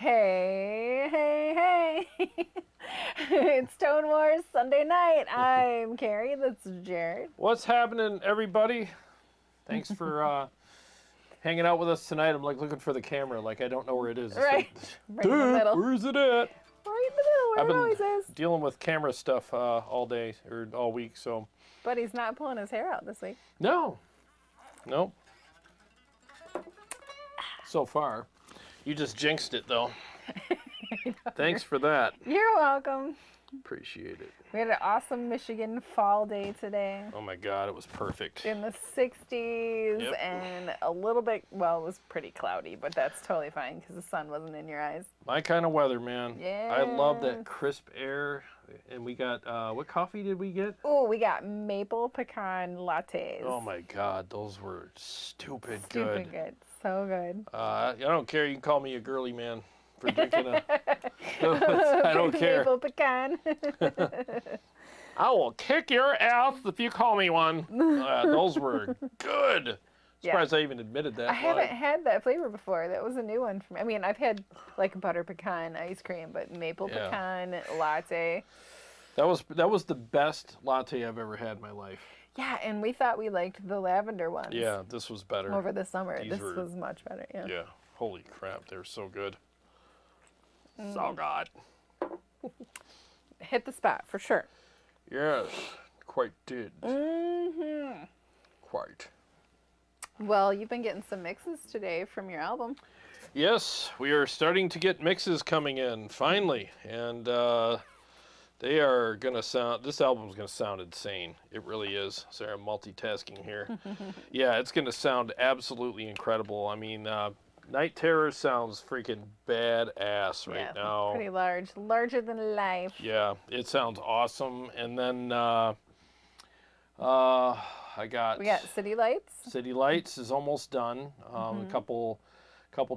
Hey, hey, hey. It's Tone Wars Sunday night. I'm Carrie. That's Jarrod. What's happening, everybody? Thanks for hanging out with us tonight. I'm like looking for the camera, like I don't know where it is. Right. Right in the middle. Where's it at? Right in the middle, where I've it always been is. dealing with camera stuff all day or all week, so. But he's not pulling his hair out this week. No. Nope. So far. You just jinxed it, though. Thanks for that. You're welcome. Appreciate it. We had an awesome Michigan fall day today. Oh my God, it was perfect. In the 60s Yep. and a little bit, well, it was pretty cloudy, but that's totally fine because the sun wasn't in your eyes. My kind of weather, man. Yeah. I love that crisp air. And we got, what coffee did we get? Oh, we got maple pecan lattes. Oh my God, those were stupid good. Stupid good. So good. I don't care. You can call me a girly man for drinking a. I don't care. Maple pecan. I will kick your ass if you call me one. Those were good. Surprised I even admitted that. I haven't had that flavor before. That was a new one for me. I mean, I've had like butter pecan ice cream, but maple pecan latte. That was the best latte I've ever had in my life. Yeah, and we thought we liked the lavender ones. Yeah, this was better. Over the summer. This was much better. Yeah. Yeah. Holy crap, they're so good. So good. Hit the spot for sure. Yes, quite did. Mm-hmm. Quite. Well, you've been getting some mixes today from your album. Yes, we are starting to get mixes coming in, finally. And they are going to sound, this album's going to sound insane. It really is. Sorry, I'm multitasking here. Yeah, it's going to sound absolutely incredible. I mean, Night Terror sounds freaking badass right now. Pretty large. Larger than life. Yeah, it sounds awesome. And then we got City Lights. City Lights is almost done. A couple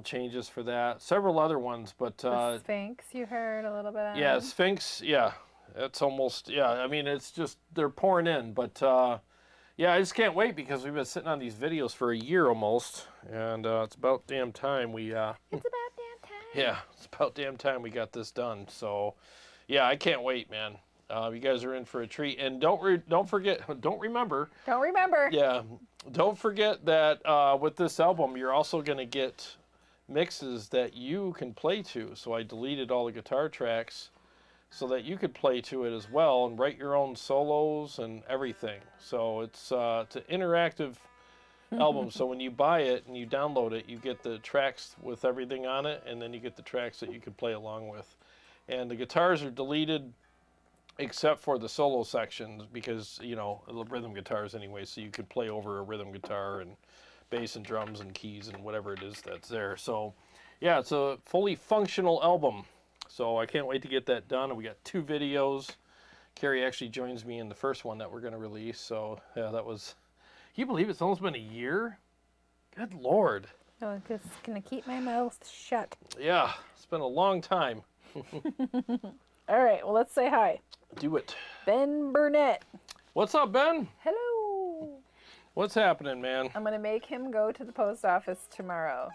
changes for that. Several other ones, but the Sphinx you heard a little bit on. Yeah, Sphinx, yeah. It's almost, I mean, it's just, they're pouring in, but yeah, I just can't wait because we've been sitting on these videos for a year almost, and it's about damn time we, It's about damn time. Yeah, it's about damn time we got this done, so, yeah, I can't wait, man. You guys are in for a treat, and don't remember. Yeah, don't forget that with this album, you're also going to get mixes that you can play to, so I deleted all the guitar tracks so that you could play to it as well and write your own solos and everything. So it's an interactive album. So when you buy it and you download it, you get the tracks with everything on it, and then you get the tracks that you can play along with. And the guitars are deleted except for the solo sections because, you know, the rhythm guitars anyway, so you could play over a rhythm guitar and bass and drums and keys and whatever it is that's there. So yeah, it's a fully functional album. So I can't wait to get that done. And we got 2 videos. Carrie actually joins me in the first one that we're going to release. So yeah, that was, can you believe it's almost been a year? Good Lord. I'm just going to keep my mouth shut. Yeah, it's been a long time. All right, well, let's say hi. Do it. Ben Burnett. What's up, Ben? Hello. What's happening, man? I'm going to make him go to the post office tomorrow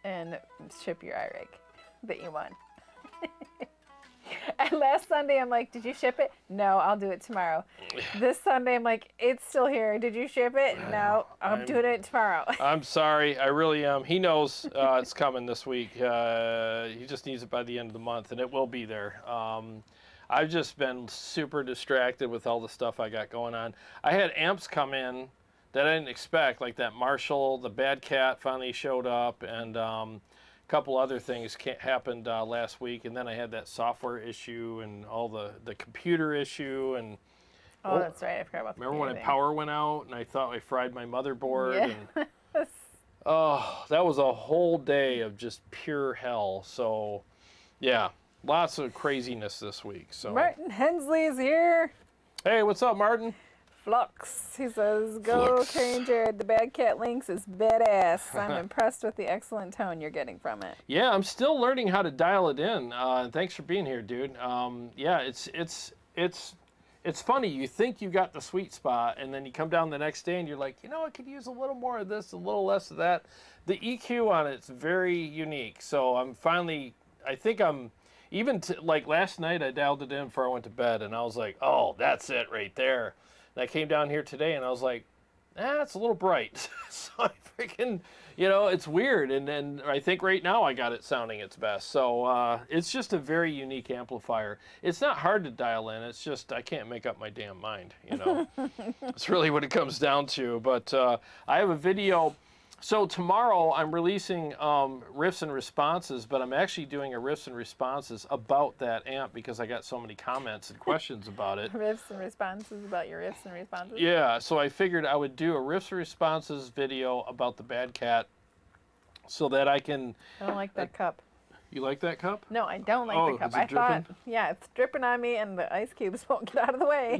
and ship your iRig that you won. And last Sunday, I'm like, did you ship it? No, I'll do it tomorrow. This Sunday, I'm like, it's still here. Did you ship it? No, I'm doing it tomorrow. I'm sorry. I really am. He knows it's coming this week. He just needs it by the end of the month, and it will be there. I've just been super distracted with all the stuff I got going on. I had amps come in that I didn't expect, like that Marshall, the Bad Cat finally showed up, and couple other things happened last week, and then I had that software issue and all the computer issue, and that's right, I forgot about that. Remember when the power went out and I thought I fried my motherboard? Yes. And, oh, that was a whole day of just pure hell. So yeah, lots of craziness this week. So Martin Hensley is here. Hey, what's up, Martin? Flux. He says, go Carrie and Jarrod, the Bad Cat Lynx is badass. I'm impressed with the excellent tone you're getting from it. Yeah, I'm still learning how to dial it in. Thanks for being here, dude. Yeah, it's funny. You think you got the sweet spot, and then you come down the next day and you're like, you know, I could use a little more of this, a little less of that. The EQ on it's very unique. So I'm finally I think I'm, even like last night I dialed it in before I went to bed and I was like, oh, that's it right there. And I came down here today and I was like, it's a little bright. So I freaking, it's weird. And I think right now I got it sounding its best. So it's just a very unique amplifier. It's not hard to dial in. It's just I can't make up my damn mind, It's really what it comes down to. But I have a video. So tomorrow I'm releasing riffs and responses, but I'm actually doing a riffs and responses about that amp because I got so many comments and questions about it. Riffs and responses about your riffs and responses? Yeah, so I figured I would do a riffs and responses video about the Bad Cat so that I can... I don't like that cup. You like that cup? No, I don't like the cup. I thought, yeah, it's dripping on me and the ice cubes won't get out of the way.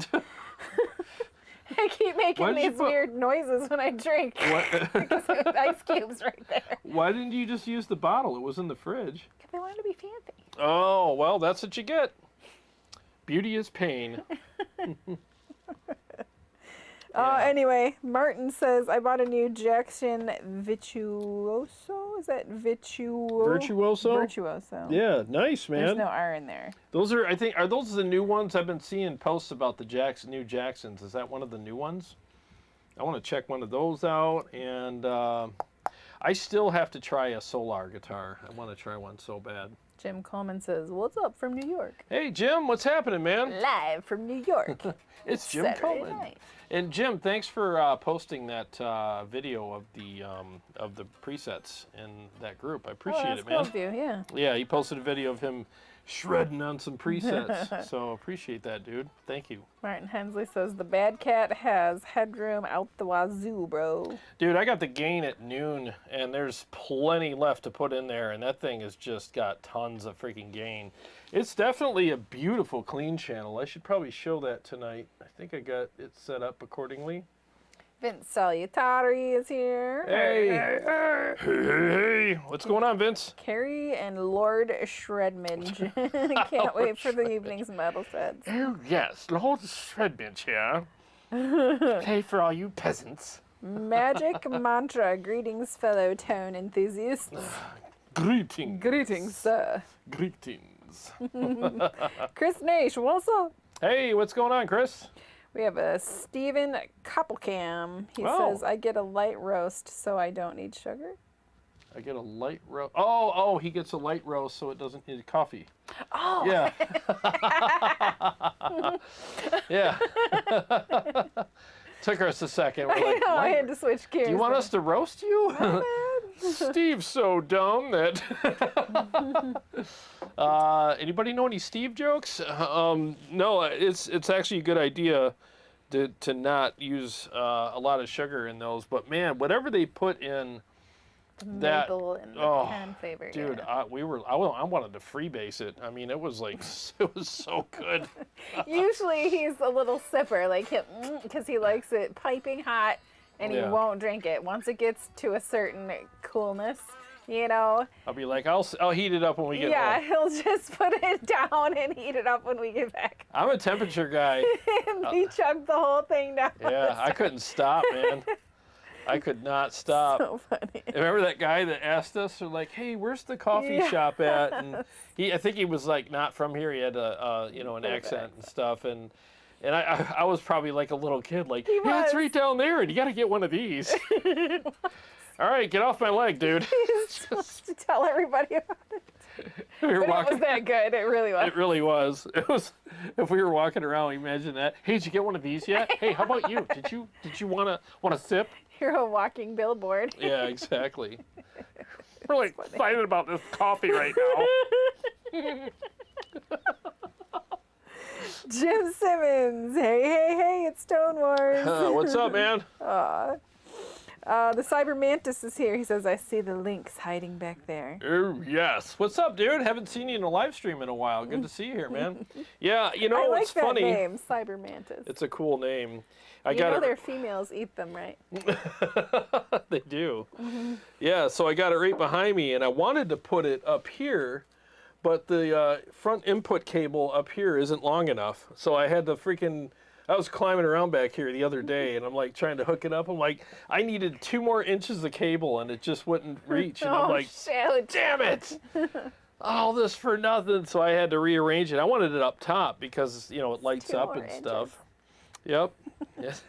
I keep making these weird noises when I drink because there's ice cubes right there. Why didn't you just use the bottle? It was in the fridge. Because I wanted to be fancy. Oh, well, that's what you get. Beauty is pain. Anyway, Martin says, I bought a new Jackson Virtuoso. Is that Virtuoso? Virtuoso. Yeah, nice, man. There's no R in there. Those are, are those the new ones? I've been seeing posts about the new Jacksons. Is that one of the new ones? I want to check one of those out. And I still have to try a Solar guitar. I want to try one so bad. Jim Coleman says, what's up from New York? Hey, Jim, what's happening, man? Live from New York. It's Jim Coleman. Night. And Jim, thanks for posting that video of the presets in that group. I appreciate it, man. Cool of you, yeah. Yeah, he posted a video of him shredding on some presets. So appreciate that, dude. Thank you. Martin Hensley says the Bad Cat has headroom out the wazoo, bro. Dude, I got the gain at noon, and there's plenty left to put in there, and that thing has just got tons of freaking gain. It's definitely a beautiful clean channel. I should probably show that tonight. I think I got it set up accordingly. Vince Salutari is here. Hey. What's going on, Vince? Carrie and Lord Shredmidge. Can't wait for the evening's metal sets. Oh, yes. Lord Shredmidge here. Hey, for all you peasants. Magic Mantra. Greetings, fellow tone enthusiasts. Greetings. Greetings, sir. Greetings. Chris Nash, what's up? Hey, what's going on, Chris? We have a Stephen Koppelkam. He says, I get a light roast, so I don't need sugar. I get a light roast. Oh, he gets a light roast so it doesn't need coffee. Oh. Yeah. Yeah. Took us a second. We're like, I had to switch gears. Do you want us to roast you? Steve's so dumb that... anybody know any Steve jokes? No, it's actually a good idea to not use a lot of sugar in those. But man, whatever they put in that maple and the pecan flavor, dude, yeah. I wanted to freebase it. I mean, it was so good. Usually he's a little sipper, like because he likes it piping hot. And he won't drink it. Once it gets to a certain coolness, I'll be like, I'll heat it up when we get home. Yeah, he'll just put it down and heat it up when we get back. I'm a temperature guy. And he chugged the whole thing down. Yeah, I couldn't stop, man. I could not stop. So funny. Remember that guy that asked us, or like, hey, where's the coffee shop at? And I think he was like not from here. He had an accent and stuff. And I was probably like a little kid, like, yeah, it's right down there, and you got to get one of these. All right, get off my leg, dude. He's supposed to tell everybody about it. It was that good. It really was. It really was. It was. If we were walking around, imagine that. Hey, did you get one of these yet? Hey, how about you? Did you want a sip? You're a walking billboard. Yeah, exactly. We're like excited about this coffee right now. Jim Simmons, hey, it's Stone Wars. What's up, man? The Cyber Mantis is here. He says, I see the Lynx hiding back there. Oh, yes. What's up, dude? Haven't seen you in a live stream in a while. Good to see you here, man. Yeah, I like it's that funny. name, Cyber Mantis. It's a cool name. Their females eat them, right? They do. Mm-hmm. Yeah, so I got it right behind me, and I wanted to put it up here, but the front input cable up here isn't long enough. So I had to I was climbing around back here the other day, and I'm like trying to hook it up. I'm like, I needed 2 more inches of cable, and it just wouldn't reach. And I'm like, shoot. Damn it! all this for nothing. So I had to rearrange it. I wanted it up top because, you know, it lights up and stuff. Yep. Yes.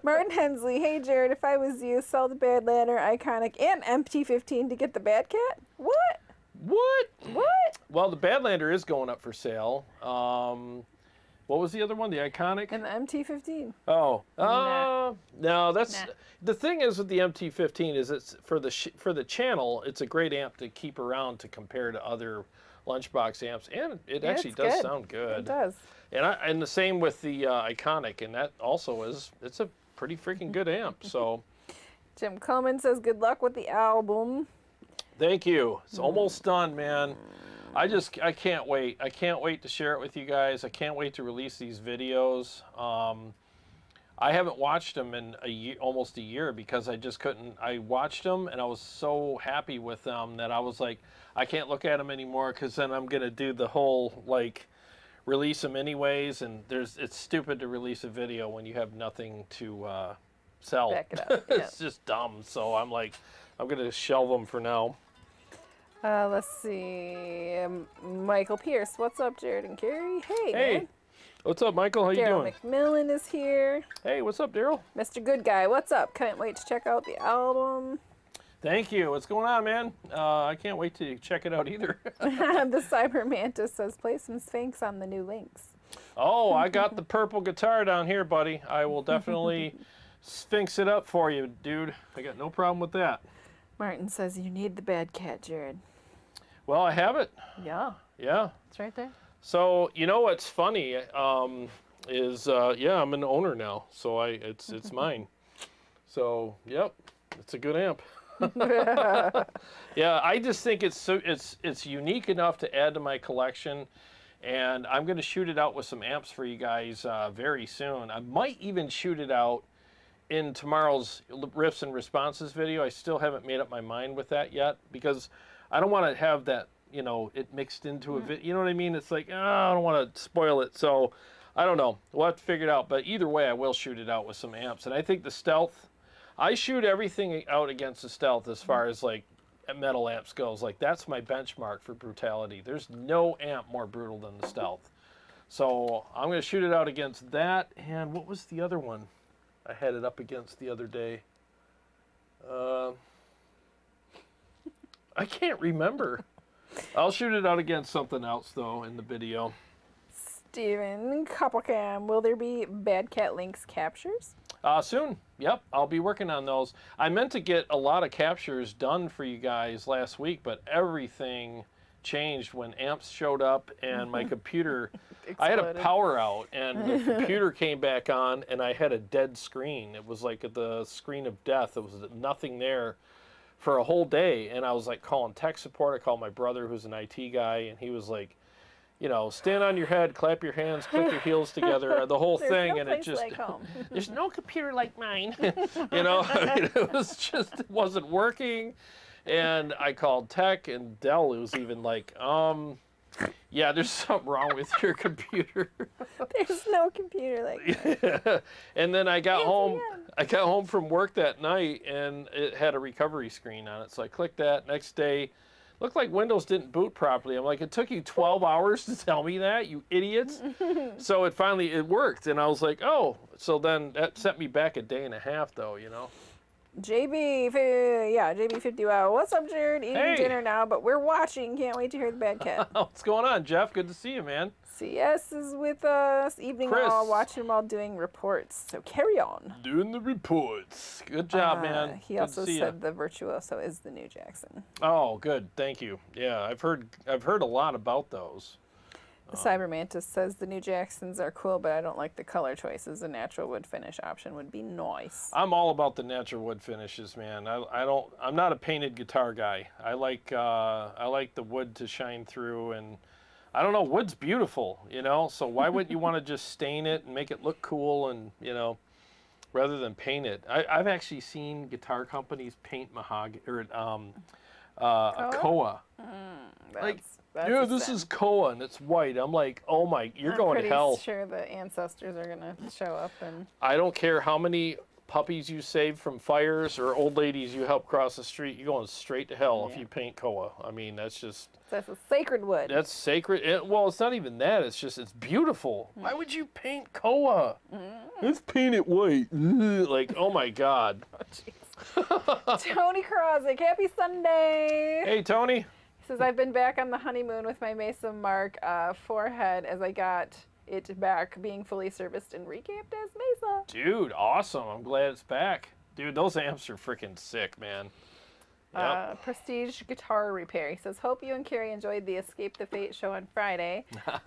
Martin Hensley, hey Jarrod, if I was you, sell the Badlander, Iconic, and MT-15 to get the Bad Cat? What? What? What? Well, the Badlander is going up for sale. What was the other one? The Iconic? And the MT-15. Oh. Nah. No, that's... Nah. The thing is with the MT-15 is it's for the channel, it's a great amp to keep around to compare to other lunchbox amps, and it actually does sound good. It does. And the same with the Iconic, and that also it's a pretty freaking good amp. So, Jim Coleman says good luck with the album. Thank you. It's almost done, man. I can't wait. I can't wait to share it with you guys. I can't wait to release these videos. I haven't watched them in almost a year because I just couldn't. I watched them and I was so happy with them that I was like, I can't look at them anymore because then I'm gonna do the whole like release them anyways, and it's stupid to release a video when you have nothing to sell. Back it up. It's just dumb. So I'm like, I'm gonna shelve them for now. Let's see. Michael Pierce, what's up, Jarrod and Carrie? Hey, man. What's up, Michael? How you doing? Daryl McMillan is here. Hey, what's up, Daryl? Mr. Good Guy, what's up? Can't wait to check out the album. Thank you. What's going on, man? I can't wait to check it out either. The Cyber Mantis says, play some Sphinx on the new Lynx. Oh, I got the purple guitar down here, buddy. I will definitely Sphinx it up for you, dude. I got no problem with that. Martin says, you need the Bad Cat, Jarrod. Well, I have it. Yeah. Yeah. It's right there. So, you know what's funny is, yeah, I'm an owner now. So it's mine. So, yep, it's a good amp. Yeah, I just think it's unique enough to add to my collection, and I'm going to shoot it out with some amps for you guys very soon. I might even shoot it out in tomorrow's riffs and responses video. I still haven't made up my mind with that yet because I don't want to have that, you know, it mixed into a video. You know what I mean? It's like, I don't want to spoil it. So I don't know. We'll have to figure it out. But either way, I will shoot it out with some amps. And I think the Stealth, I shoot everything out against the Stealth as far as like metal amps goes. Like that's my benchmark for brutality. There's no amp more brutal than the Stealth. So I'm going to shoot it out against that. And what was the other one I had it up against the other day? I can't remember. I'll shoot it out against something else, though, in the video. Steven Couplecam, will there be Bad Cat Lynx captures? Soon. Yep, I'll be working on those. I meant to get a lot of captures done for you guys last week, but everything changed when amps showed up and my computer... I had a power out, and the computer came back on, and I had a dead screen. It was like the screen of death. There was nothing there for a whole day, and I was like calling tech support. I called my brother, who's an IT guy, and he was like, you know, stand on your head, clap your hands, click your heels together, the whole thing, no and it just, like home. There's no computer like mine, you know, I mean, it wasn't working, and I called tech, and Dell was even like, yeah, there's something wrong with your computer. There's no computer like that. Yeah. And then I got home. I got home from work that night, and it had a recovery screen on it. So I clicked that. Next day, looked like Windows didn't boot properly. I'm like, it took you 12 hours to tell me that, you idiots. So it worked, and I was like, oh. So then that sent me back a day and a half, though, you know. JB50. Wow, what's up, Jarrod? Eating dinner now, but we're watching. Can't wait to hear the Bad Cat. What's going on, Jeff? Good to see you, man. CS is with us. Evening Chris. all, watching while doing reports. So carry on. Doing the reports. Good job, man. He also said the Virtuoso is the new Jackson. Oh, good. Thank you. Yeah, I've heard a lot about those. The Cyber Mantis says the new Jacksons are cool, but I don't like the color choices. A natural wood finish option would be nice. I'm all about the natural wood finishes, man. I'm not a painted guitar guy. I like the wood to shine through, and I don't know, wood's beautiful, you know. So why wouldn't you want to just stain it and make it look cool, and you know, rather than paint it? I've actually seen guitar companies paint mahogany or a koa. Yeah, this is koa and it's white. I'm like, oh my, you're going to hell. I'm pretty sure the ancestors are gonna show up and. I don't care how many puppies you save from fires or old ladies you help cross the street, you're going straight to hell if you paint koa. I mean, that's just... That's a sacred wood. That's sacred. Well, it's not even that. It's just, it's beautiful. Why would you paint koa? Let's paint it white. Like, oh my God. Oh, Tony Krosick, happy Sunday. Hey, Tony. He says, I've been back on the honeymoon with my Mesa Mark forehead as I got it back being fully serviced and recapped as Mesa. Dude, awesome. I'm glad it's back. Dude, those amps are freaking sick, man. Yep. Prestige Guitar Repair. He says, hope you and Carrie enjoyed the Escape the Fate show on Friday.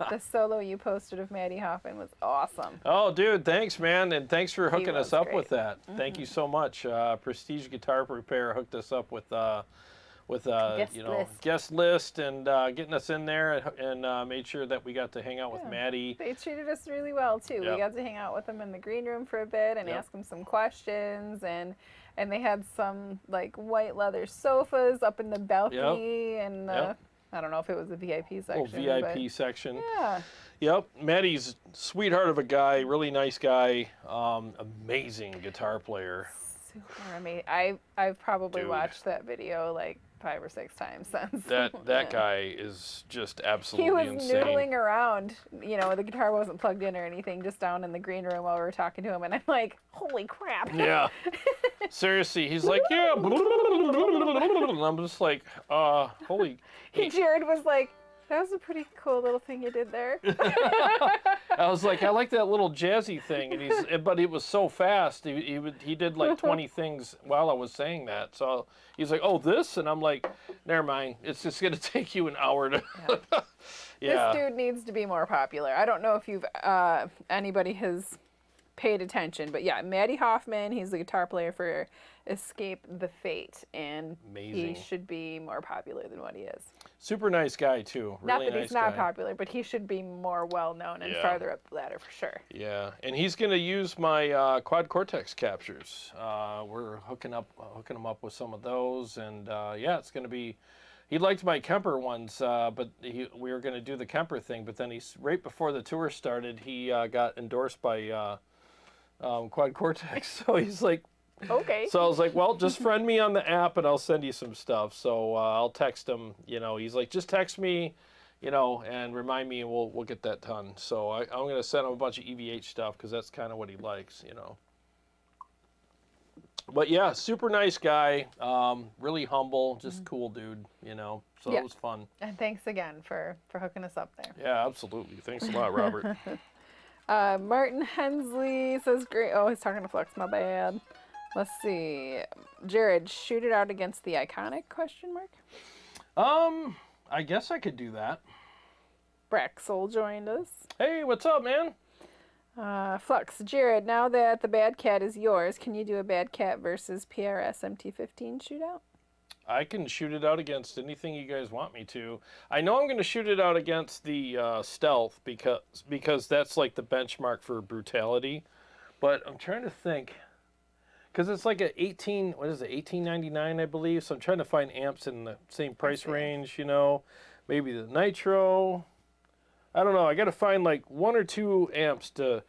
The solo you posted of Maddie Hoffman was awesome. Oh, dude, thanks, man. And thanks for hooking us up with that. Thank you so much. Prestige Guitar Repair hooked us up with guest list and getting us in there and made sure that we got to hang out with Maddie. They treated us really well, too. We got to hang out with them in the green room for a bit and ask them some questions, and they had some like white leather sofas up in the balcony and I don't know if it was a VIP section. Oh, VIP section. Yeah. Yep. Maddie's sweetheart of a guy, really nice guy, amazing guitar player. Super amazing. I've probably watched that video like 5 or 6 times since. That guy is just absolutely insane. He was noodling around, you know, the guitar wasn't plugged in or anything, just down in the green room while we were talking to him, and I'm like, holy crap. Yeah. Seriously, he's like, yeah. And I'm just like, holy. Jarrod was like, that was a pretty cool little thing you did there. I was like, I like that little jazzy thing, and but it was so fast. He did like 20 things while I was saying that. So he's like, oh, this, and I'm like, never mind. It's just gonna take you an hour to. This dude needs to be more popular. I don't know if you've anybody has paid attention, but yeah, Maddie Hoffman. He's the guitar player for Escape the Fate, and he should be more popular than what he is. Super nice guy too. Really not that he's not popular, but he should be more well known and farther up the ladder for sure. Yeah, and he's gonna use my quad cortex captures. We're hooking him up with some of those, and it's gonna be. He liked my KEMPER ones, but we were gonna do the KEMPER thing, but then right before the tour started, he got endorsed by quad cortex, so he's like. Okay. So I was like, well, just friend me on the app and I'll send you some stuff. So I'll text him, you know, he's like, just text me, you know, and remind me and we'll get that done. So I'm going to send him a bunch of EVH stuff because that's kind of what he likes, you know. But yeah, super nice guy, really humble, just cool dude, you know. So it was fun. And thanks again for hooking us up there. Yeah, absolutely. Thanks a lot, Robert. Martin Hensley says, great. Oh, he's talking to Flux, my bad. Let's see. Jarrod, shoot it out against the Iconic, question mark? I guess I could do that. Braxel joined us. Hey, what's up, man? Flux, Jarrod, now that the Bad Cat is yours, can you do a Bad Cat versus PRS MT15 shootout? I can shoot it out against anything you guys want me to. I know I'm going to shoot it out against the Stealth because that's like the benchmark for brutality. But I'm trying to think. Because it's like $18.99, I believe. So I'm trying to find amps in the same price range, you know. Maybe the Nitro. I don't know. I got to find like 1 or 2 amps to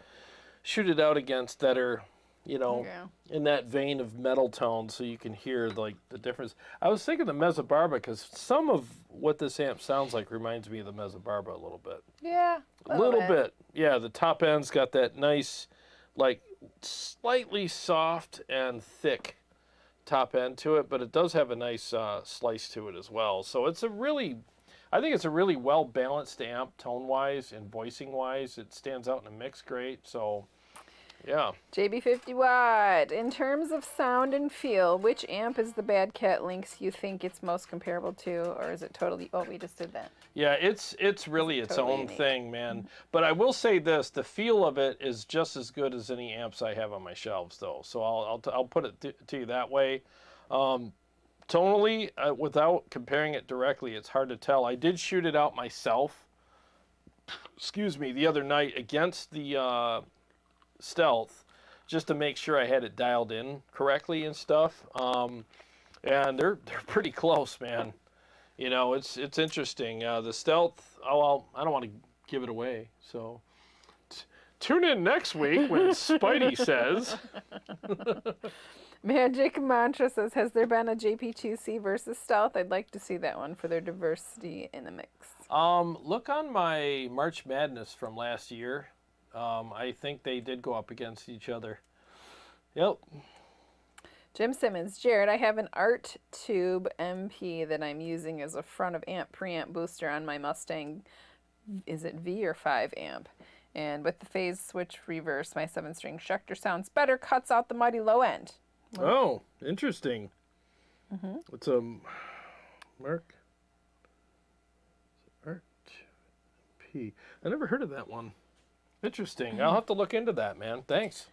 shoot it out against that are, you know, in that vein of metal tone, so you can hear like the difference. I was thinking the Mesa Barba because some of what this amp sounds like reminds me of the Mesa Barba a little bit. Yeah, a little bit. Yeah, the top end's got that nice, like, slightly soft and thick top end to it, but it does have a nice slice to it as well. So it's I think it's a really well balanced amp tone wise and voicing wise. It stands out in a mix great. So yeah. JB50 Watt. In terms of sound and feel, which amp is the Bad Cat Lynx you think it's most comparable to, or is it totally? Oh, we just did that. Yeah, it's really its totally own unique thing, man. But I will say this: the feel of it is just as good as any amps I have on my shelves, though. So I'll put it to you that way. Tonally, without comparing it directly, it's hard to tell. I did shoot it out myself. Excuse me, the other night against the Stealth, just to make sure I had it dialed in correctly and stuff. And they're pretty close, man. You know, it's interesting. The Stealth, I don't want to give it away. So Tune in next week when Spidey says. Magic Mantra says, has there been a JP2C versus Stealth? I'd like to see that one for their diversity in the mix. Look on my March Madness from last year. I think they did go up against each other. Yep. Jim Simmons, Jarrod, I have an Art Tube MP that I'm using as a front of amp preamp booster on my Mustang. Is it V or 5 amp? And with the phase switch reverse, my 7-string Schecter sounds better, cuts out the muddy low end. Oh, interesting. It's a Mark Art P. I never heard of that one. Interesting. I'll have to look into that, man. Thanks.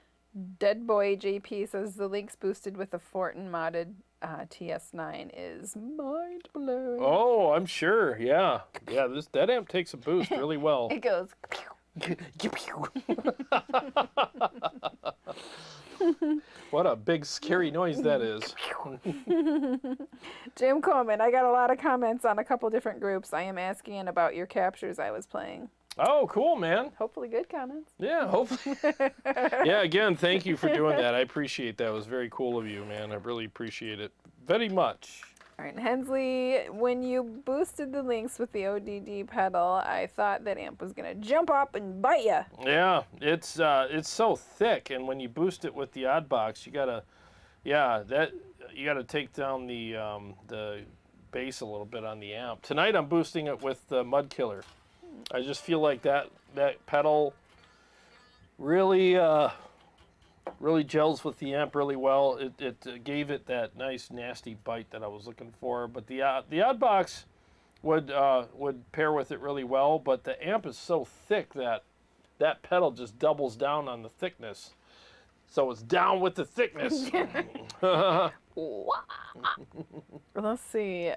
Dead Boy JP says the Lynx boosted with a Fortin modded TS9 is mind blowing. Oh, I'm sure. Yeah. Yeah, that amp takes a boost really well. It goes. What a big scary noise that is. Jim Coleman, I got a lot of comments on a couple different groups. I am asking about your captures I was playing. Oh, cool, man. Hopefully good comments. Yeah, hopefully. Yeah, again, thank you for doing that. I appreciate that. It was very cool of you, man. I really appreciate it very much. All right, Hensley, when you boosted the Lynx with the ODD pedal, I thought that amp was going to jump up and bite you. Yeah, it's so thick, and when you boost it with the odd box, you gotta take down the bass a little bit on the amp. Tonight I'm boosting it with the Mud Killer. I just feel like that pedal really really gels with the amp really well. It gave it that nice nasty bite that I was looking for. But the odd box would pair with it really well. But the amp is so thick that pedal just doubles down on the thickness. So it's down with the thickness. Let's see.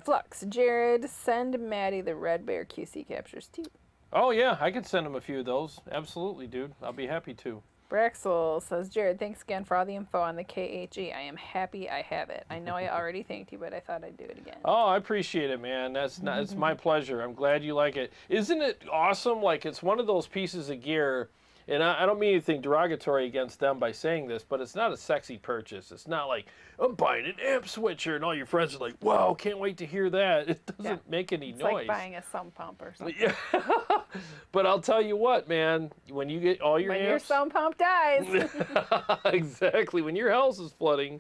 Flux, Jarrod, send Maddie the Red Bear QC captures too. Oh yeah, I could send him a few of those. Absolutely, dude. I'll be happy to. Braxel says, Jarrod, thanks again for all the info on the KHE. I am happy I have it. I know I already thanked you, but I thought I'd do it again. Oh, I appreciate it, man. It's my pleasure. I'm glad you like it. Isn't it awesome? Like, it's one of those pieces of gear. And I don't mean anything derogatory against them by saying this, but it's not a sexy purchase. It's not like, I'm buying an amp switcher, and all your friends are like, wow, can't wait to hear that. It doesn't make any noise. It's like buying a sump pump or something. Yeah. But I'll tell you what, man, when you get all your amps... When your sump pump dies. Exactly, when your house is flooding.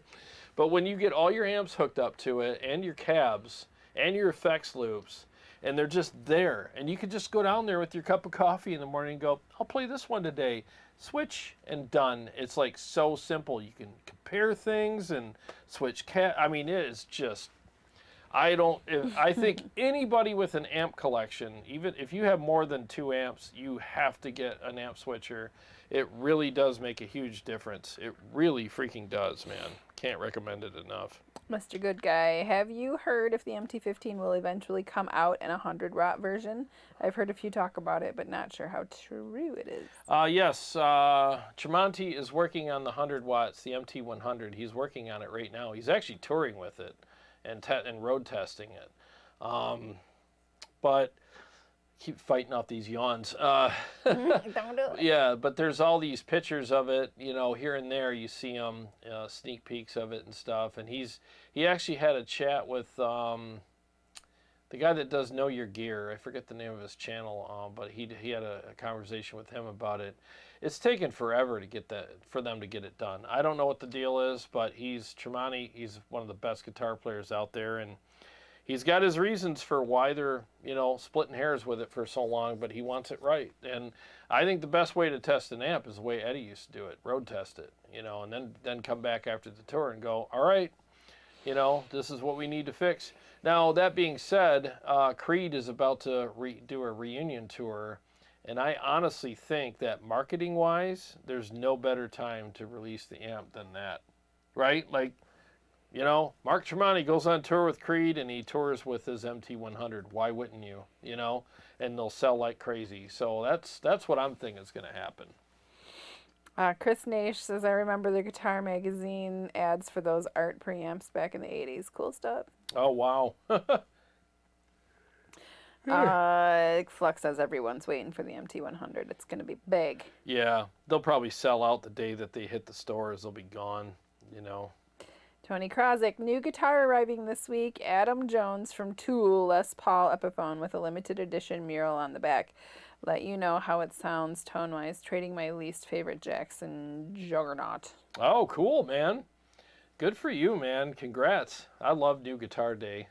But when you get all your amps hooked up to it, and your cabs, and your effects loops, and they're just there. And you could just go down there with your cup of coffee in the morning and go, I'll play this one today. Switch and done. It's like so simple. You can compare things and switch I mean, it is just, I think anybody with an amp collection, even if you have more than 2 amps, you have to get an amp switcher. It really does make a huge difference. It really freaking does, man. Can't recommend it enough. Mr. Good Guy, have you heard if the MT-15 will eventually come out in a 100-watt version? I've heard a few talk about it, but not sure how true it is. Yes, Tremonti is working on the 100 watts, the MT-100. He's working on it right now. He's actually touring with it and road testing it. But keep fighting off these yawns. Don't do it. Yeah, but there's all these pictures of it, you know, here and there. You see them, sneak peeks of it and stuff. And he actually had a chat with the guy that does Know Your Gear. I forget the name of his channel, but he had a conversation with him about it. It's taken forever to get for them to get it done. I don't know what the deal is, but Tremonti, he's one of the best guitar players out there, and he's got his reasons for why they're, splitting hairs with it for so long, but he wants it right. And I think the best way to test an amp is the way Eddie used to do it, road test it, and then come back after the tour and go, all right, this is what we need to fix. Now, that being said, Creed is about to do a reunion tour, and I honestly think that marketing-wise, there's no better time to release the amp than that, right? Like, Mark Tremonti goes on tour with Creed and he tours with his MT-100. Why wouldn't you? And they'll sell like crazy. So that's what I'm thinking is going to happen. Chris Nash says, I remember the Guitar Magazine ads for those art preamps back in the 80s. Cool stuff. Oh, wow. Flux says everyone's waiting for the MT100. It's going to be big. Yeah, they'll probably sell out the day that they hit the stores. They'll be gone, you know. Tony Krozik, new guitar arriving this week. Adam Jones from Tool, Les Paul Epiphone with a limited edition mural on the back. Let you know how it sounds tone-wise. Trading my least favorite Jackson Juggernaut. Oh, cool, man. Good for you, man. Congrats. I love New Guitar Day.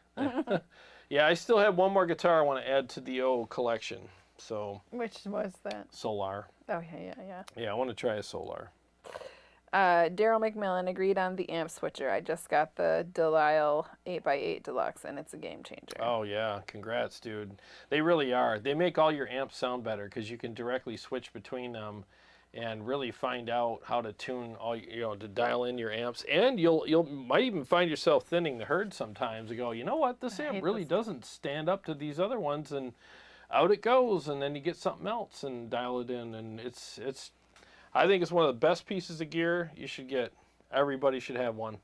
Yeah, I still have one more guitar I want to add to the O collection. So. Which was that? Solar. Oh, yeah. Yeah, I want to try a Solar. Daryl McMillan agreed on the amp switcher. I just got the Delisle 8x8 Deluxe, and it's a game changer. Oh, yeah. Congrats, dude. They really are. They make all your amps sound better because you can directly switch between them and really find out how to tune all, you know, to dial in your amps. And you might even find yourself thinning the herd sometimes and go, you know what, this amp really doesn't stand up to these other ones, and out it goes, and then you get something else and dial it in, and it's I think it's one of the best pieces of gear you should get. Everybody should have one.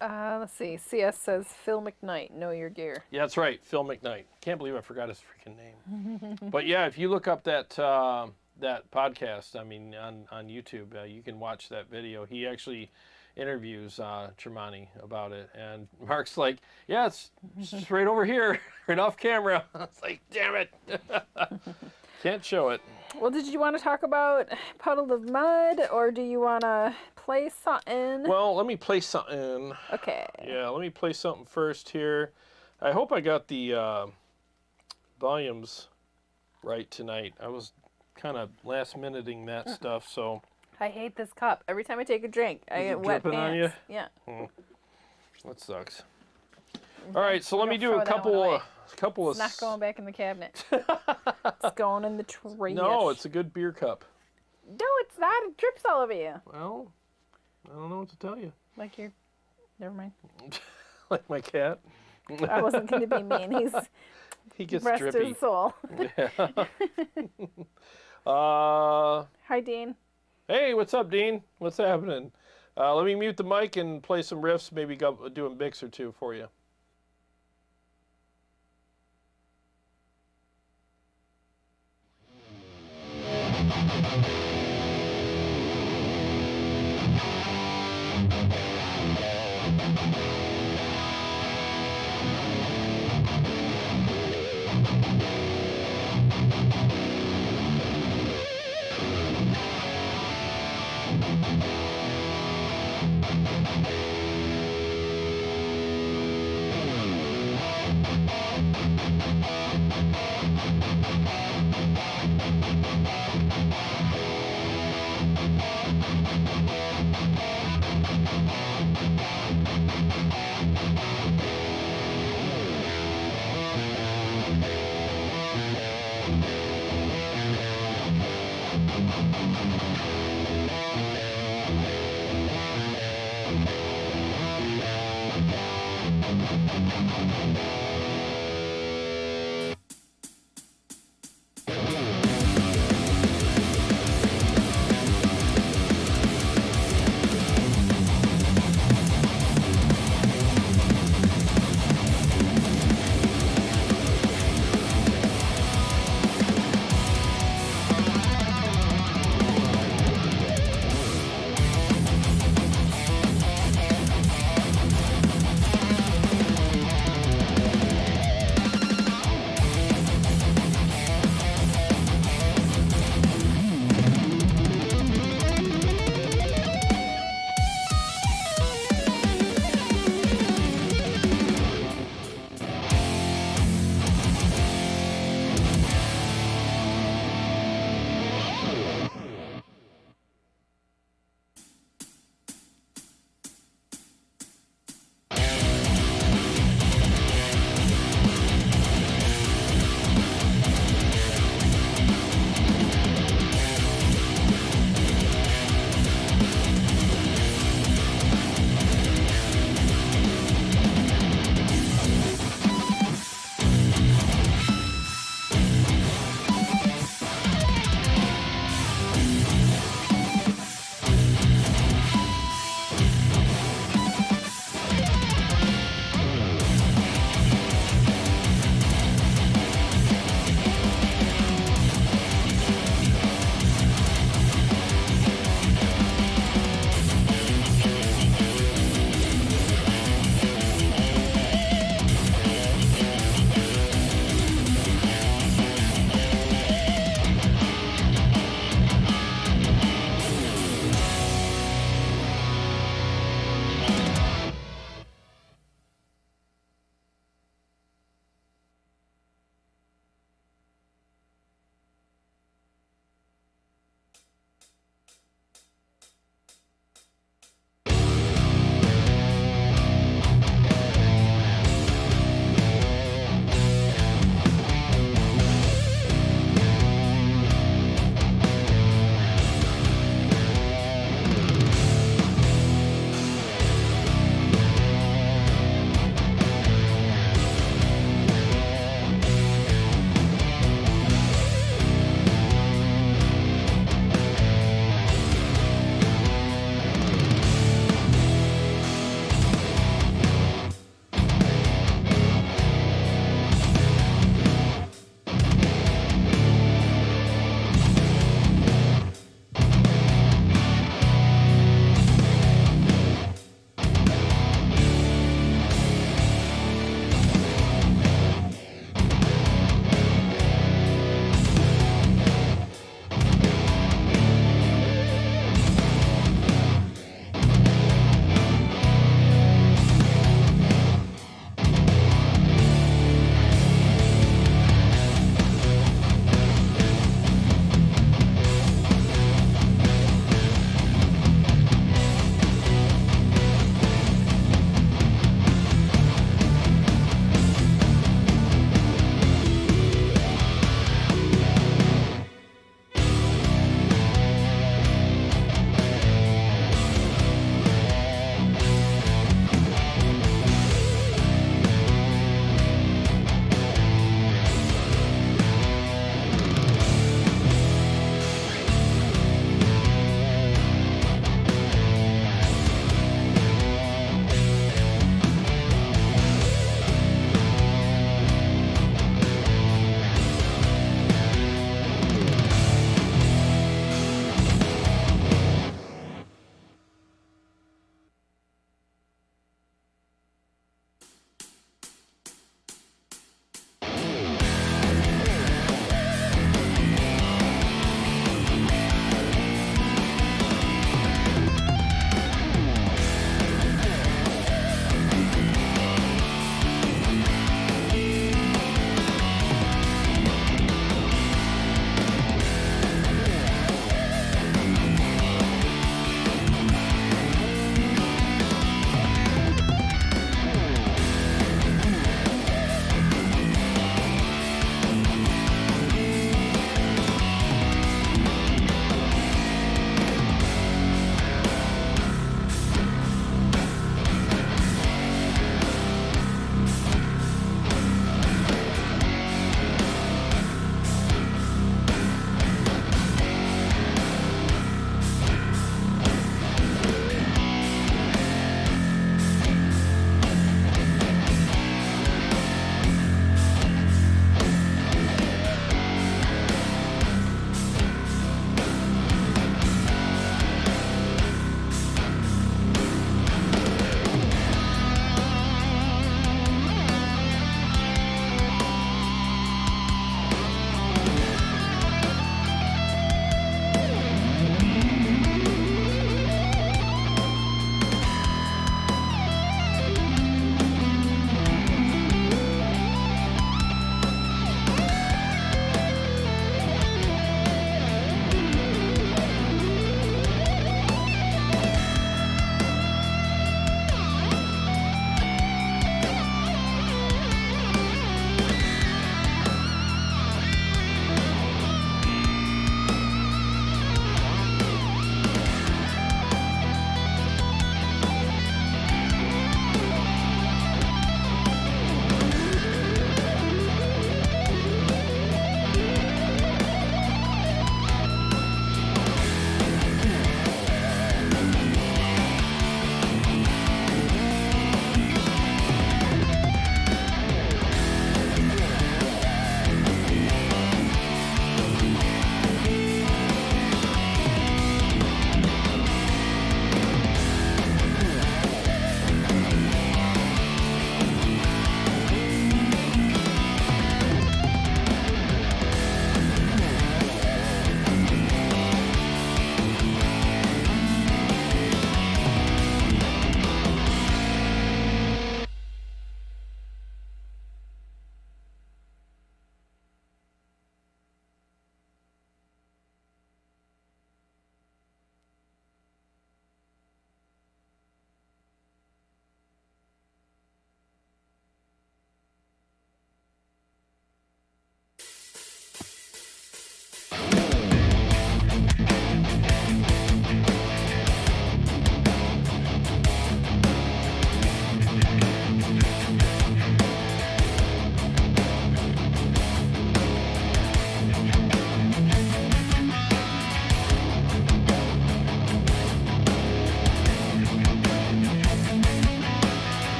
Let's see. CS says Phil McKnight, know your gear. Yeah, that's right, Phil McKnight. Can't believe I forgot his freaking name. But yeah, if you look up that that podcast, I mean, on YouTube, you can watch that video. He actually interviews Tremonti about it, and Mark's like, yeah, it's just right over here, right off camera. It's like, damn it. Can't show it. Well, did you want to talk about Puddle of Mud, or do you want to play something? Well, let me play something. Okay. Yeah, let me play something first here. I hope I got the volumes right tonight. I was kind of last-minuting that stuff, so. I hate this cup. Every time I take a drink, I get wet pants. On you? Yeah. That sucks. All right, so let me do a couple of. It's not going back in the cabinet. It's going in the trash. No, it's a good beer cup. No, it's not. It drips all over you. Well, I don't know what to tell you. Like your... Never mind. Like my cat. I wasn't going to be mean. He gets rest drippy. his soul. Yeah. Hi, Dean. Hey, what's up, Dean? What's happening? Let me mute the mic and play some riffs, maybe do a mix or two for you.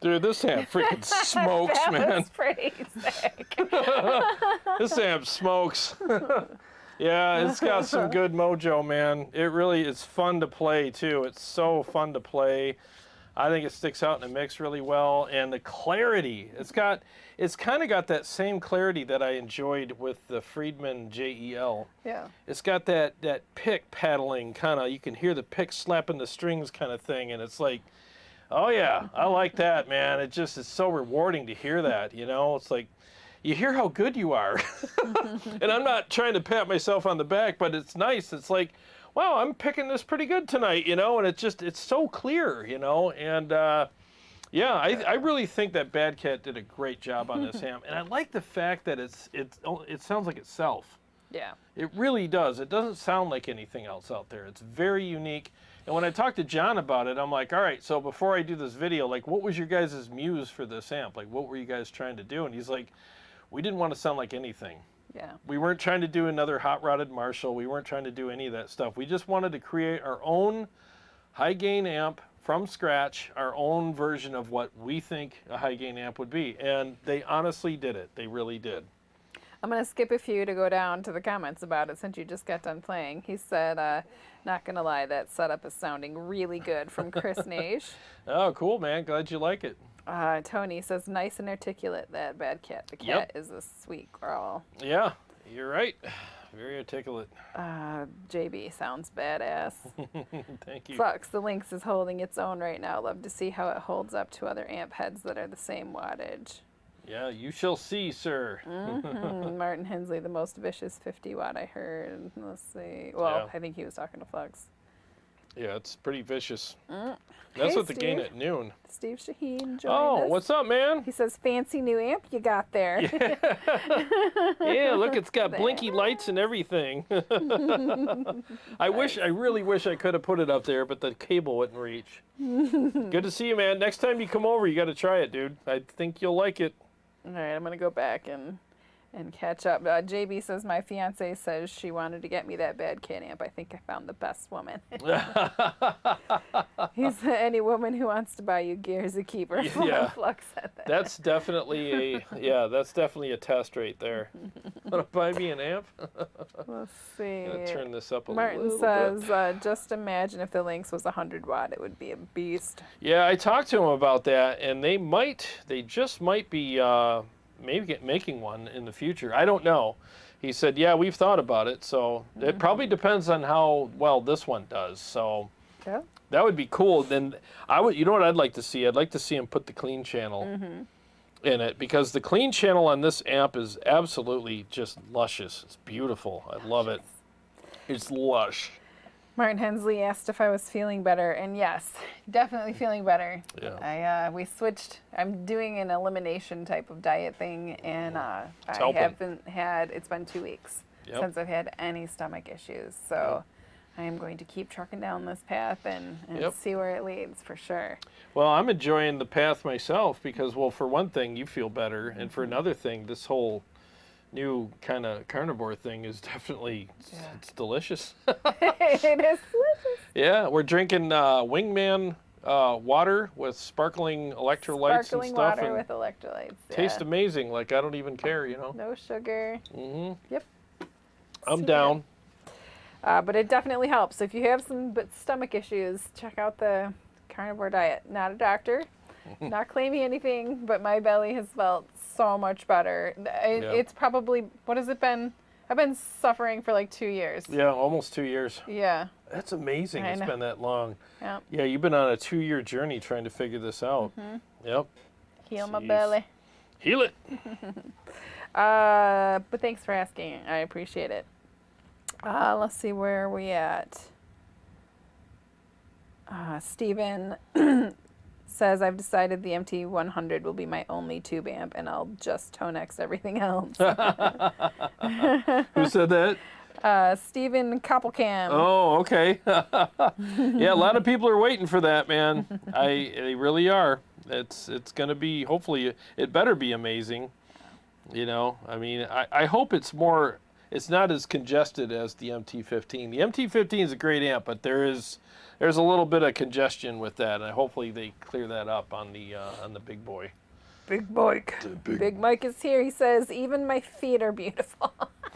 Dude, this amp freaking smokes, that man. Was pretty sick. This amp smokes. Yeah, it's got some good mojo, man. It really is fun to play, too. It's so fun to play. I think it sticks out in the mix really well. And the clarity, it's kind of got that same clarity that I enjoyed with the Friedman JEL. Yeah. It's got that pick paddling kind of, you can hear the pick slapping the strings kind of thing. And it's like, oh yeah, I like that, man. It just is so rewarding to hear that, you know? It's like, you hear how good you are. And I'm not trying to pat myself on the back, but it's nice. It's like, wow, I'm picking this pretty good tonight, you know? And it's so clear, you know? And yeah, I really think that Bad Cat did a great job on this amp. And I like the fact that it sounds like itself. Yeah. It really does. It doesn't sound like anything else out there. It's very unique. And when I talked to John about it, I'm like, all right, so before I do this video, like, what was your guys' muse for this amp? Like, what were you guys trying to do? And he's like, we didn't want to sound like anything. Yeah. We weren't trying to do another hot-rodded Marshall. We weren't trying to do any of that stuff. We just wanted to create our own high-gain amp from scratch, our own version of what we think a high-gain amp would be. And they honestly did it. They really did. I'm going to skip a few to go down to the comments about it since you just got done playing. He said, not going to lie, that setup is sounding really good from Chris Nage. Oh, cool, man. Glad you like it. Tony says, nice and articulate, that Bad Cat. The cat is a sweet girl. Yeah, you're right. Very articulate. JB sounds badass. Thank you. Flux, the Lynx is holding its own right now. Love to see how it holds up to other amp heads that are the same wattage. Yeah, you shall see, sir. Martin Hensley, the most vicious 50 watt I heard. Let's see. Well, I think he was talking to Flux. Yeah, it's pretty vicious. That's what the gain at noon. Steve Shaheen joined us. What's up, man? He says, fancy new amp you got there. Yeah, look, it's got blinky lights and everything. I really wish I could have put it up there, but the cable wouldn't reach. Good to see you, man. Next time you come over, you got to try it, dude. I think you'll like it. All right, I'm going to go back and catch up. JB says, my fiance says she wanted to get me that Bad Cat amp. I think I found the best woman. He said, any woman who wants to buy you gear is a keeper. Yeah. Flux said that. That's definitely a test right there. Want to buy me an amp? Let's see. I'm going to turn this up a Martin little says, bit. Just imagine if the Lynx was 100 watt, it would be a beast. Yeah, I talked to him about that, and they just might be maybe making one in the future. I don't know. He said, yeah, we've thought about it, so it probably depends on how well this one does. So that would be cool. Then you know what I'd like to see? I'd like to see him put the clean channel in it, because the clean channel on this amp is absolutely just luscious. It's beautiful. I love it. It's lush. Martin Hensley asked if I was feeling better, and yes, definitely feeling better. Yeah. We switched. I'm doing an elimination type of diet thing, and I haven't had. It's been 2 weeks since I've had any stomach issues, so I am going to keep trucking down this path and see where it leads for sure. Well, I'm enjoying the path myself because, well, for one thing, you feel better, and for another thing, this whole new kind of carnivore thing is definitely it's delicious. It is delicious. Yeah, we're drinking Wingman water with sparkling electrolytes and stuff. Sparkling water with electrolytes. Tastes amazing. Like, I don't even care, you know. No sugar. Yep. I'm down. But it definitely helps. So if you have some stomach issues, check out the carnivore diet. Not a doctor, not claiming anything, but my belly has felt so much better. It's probably, what has it been? I've been suffering for like 2 years. Yeah, almost 2 years. Yeah. That's amazing. It's been that long. Yeah. Yeah, you've been on a 2-year journey trying to figure this out. Yep. Heal my belly. Heal it. But thanks for asking. I appreciate it. Let's see, where are we at? Steven says, I've decided the MT100 will be my only tube amp, and I'll just Tonex everything else. Who said that? Stephen Koppelkamp. Oh, okay. Yeah, a lot of people are waiting for that, man. They really are. It's going to be, hopefully, it better be amazing. You know, I mean, I hope it's more it's not as congested as the MT-15. The MT-15 is a great amp, but there's a little bit of congestion with that, and hopefully they clear that up on the big boy. Big Mike. Big Mike is here. He says, even my feet are beautiful.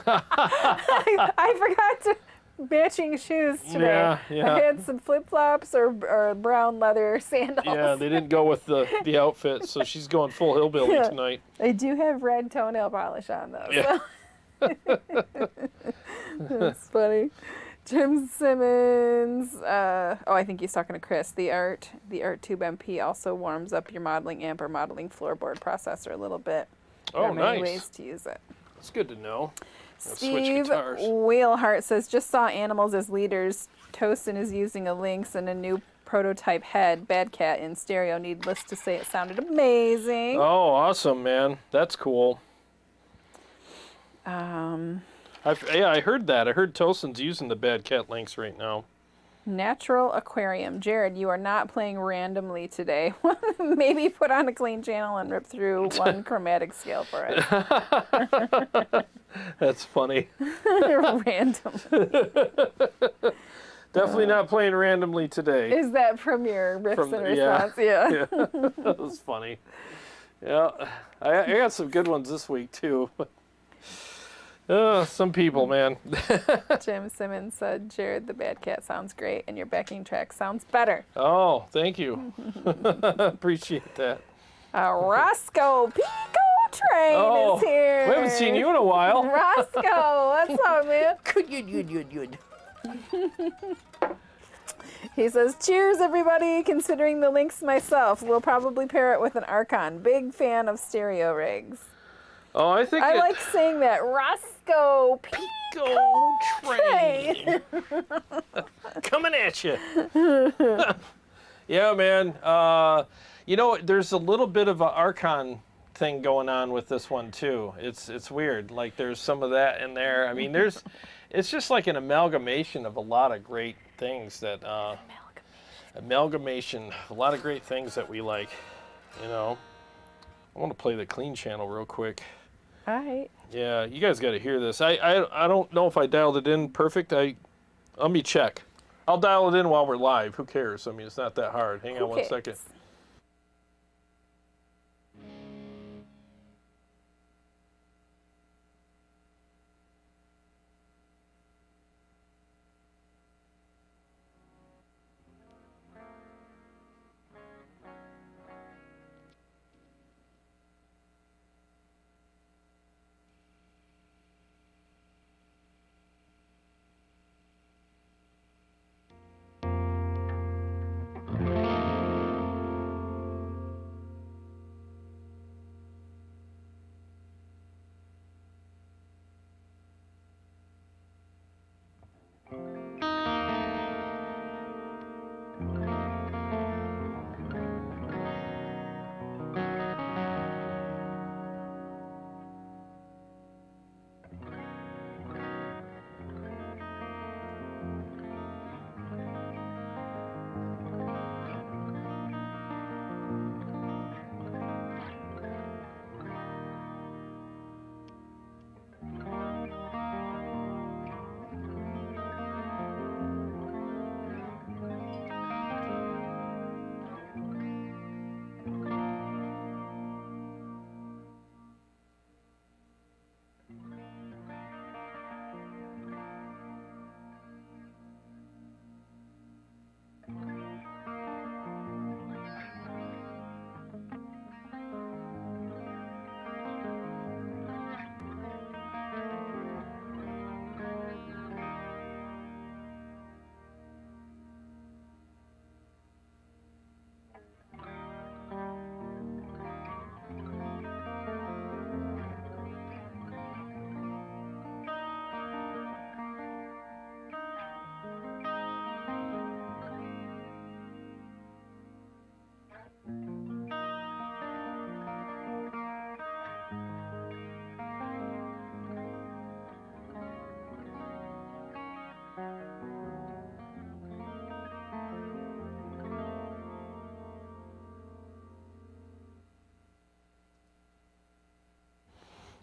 I forgot to matching shoes today. Yeah. I had some flip-flops or brown leather sandals. Yeah, they didn't go with the outfit, so she's going full hillbilly tonight. I do have red toenail polish on, though. Yeah. So. That's funny. Jim Simmons. I think he's talking to Chris. The Art Tube MP also warms up your modeling amp or modeling floorboard processor a little bit. There are many ways to use it. That's good to know. Steve Wheelheart says, just saw animals as leaders. Tosin is using a Lynx and a new prototype head, Bad Cat, in stereo. Needless to say, it sounded amazing. Oh, awesome, man. That's cool. I heard that. I heard Tosin's using the Bad Cat Lynx right now. Natural Aquarium. Jarrod, you are not playing randomly today. Maybe put on a clean channel and rip through one chromatic scale for it. That's funny. Randomly. Definitely not playing randomly today. Is that from your riffs and response? Yeah. That was funny. Yeah, I got some good ones this week too. Some people, man. Jim Simmons said, Jarrod, the Bad Cat sounds great, and your backing track sounds better. Oh, thank you. Appreciate that. Roscoe Pico Train is here. We haven't seen you in a while. Roscoe, what's up, man? Good. He says, cheers, everybody. Considering the Lynx myself, we'll probably pair it with an Archon. Big fan of stereo rigs. Oh, I think I like saying that. Roscoe Pico Train. Coming at you. Yeah, man. You know, there's a little bit of an Archon thing going on with this one too. It's weird. Like there's some of that in there. I mean, it's just like an amalgamation of a lot of great things that amalgamation. A lot of great things that we like. You know, I want to play the clean channel real quick. All right. Yeah, you guys got to hear this. I don't know if I dialed it in perfect. Let me check. I'll dial it in while we're live. Who cares? I mean, it's not that hard. Hang on 1 second.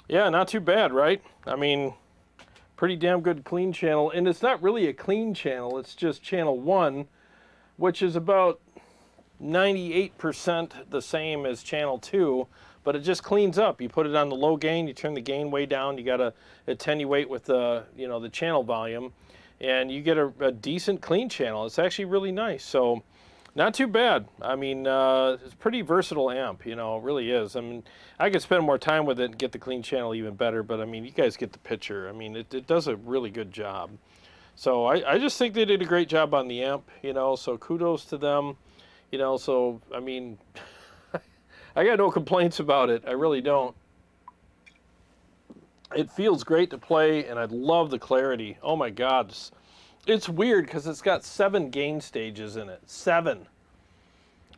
Yeah, not too bad, right? I mean, pretty damn good clean channel. And it's not really a clean channel. It's just channel 1, which is about 98% the same as channel 2, but it just cleans up. You put it on the low gain, you turn the gain way down, you got to attenuate with the, you know, the channel volume, and you get a decent clean channel. It's actually really nice. So not too bad. I mean, it's a pretty versatile amp, you know, it really is. I mean, I could spend more time with it and get the clean channel even better, but I mean, you guys get the picture. I mean, it does a really good job. So I just think they did a great job on the amp, you know, so kudos to them, you know, so, I mean, I got no complaints about it. I really don't. It feels great to play, and I love the clarity. Oh my God. It's weird because it's got 7 gain stages in it. 7.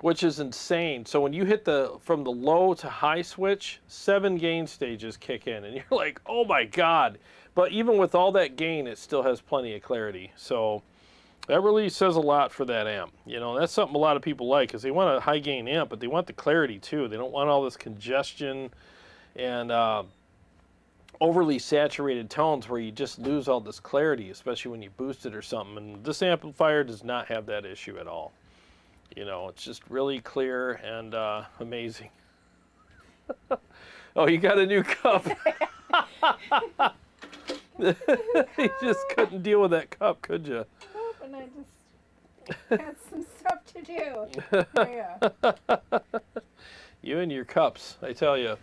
Which is insane. So when you hit from the low to high switch, 7 gain stages kick in, and you're like, oh my God. But even with all that gain, it still has plenty of clarity. So that really says a lot for that amp. You know, that's something a lot of people like, because they want a high gain amp, but they want the clarity too. They don't want all this congestion and overly saturated tones where you just lose all this clarity, especially when you boost it or something. And this amplifier does not have that issue at all. You know, it's just really clear and amazing. Oh, you got a new cup. You just couldn't deal with that cup, could you? Nope, and I just had some stuff to do. Yeah. You and your cups, I tell you.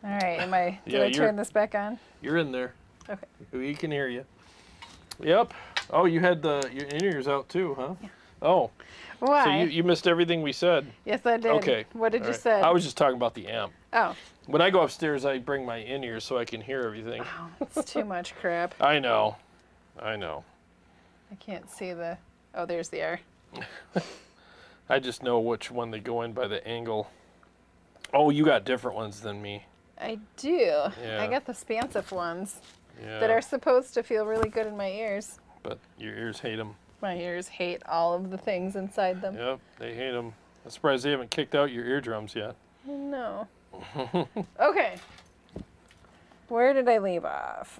All right, did I turn this back on? You're in there. Okay. We can hear you. Yep. Oh, you had your in-ears out too, huh? Yeah. Oh. Why? So you missed everything we said. Yes, I did. Okay. What did you say? I was just talking about the amp. Oh. When I go upstairs, I bring my in-ears so I can hear everything. Oh, it's too much crap. I know. I know. I can't see the... Oh, there's the air. I just know which one they go in by the angle. Oh, you got different ones than me. I do. Yeah. I got the expansive ones Yeah. that are supposed to feel really good in my ears. But your ears hate them. My ears hate all of the things inside them. Yep, they hate them. I'm surprised they haven't kicked out your eardrums yet. No. Okay. Where did I leave off?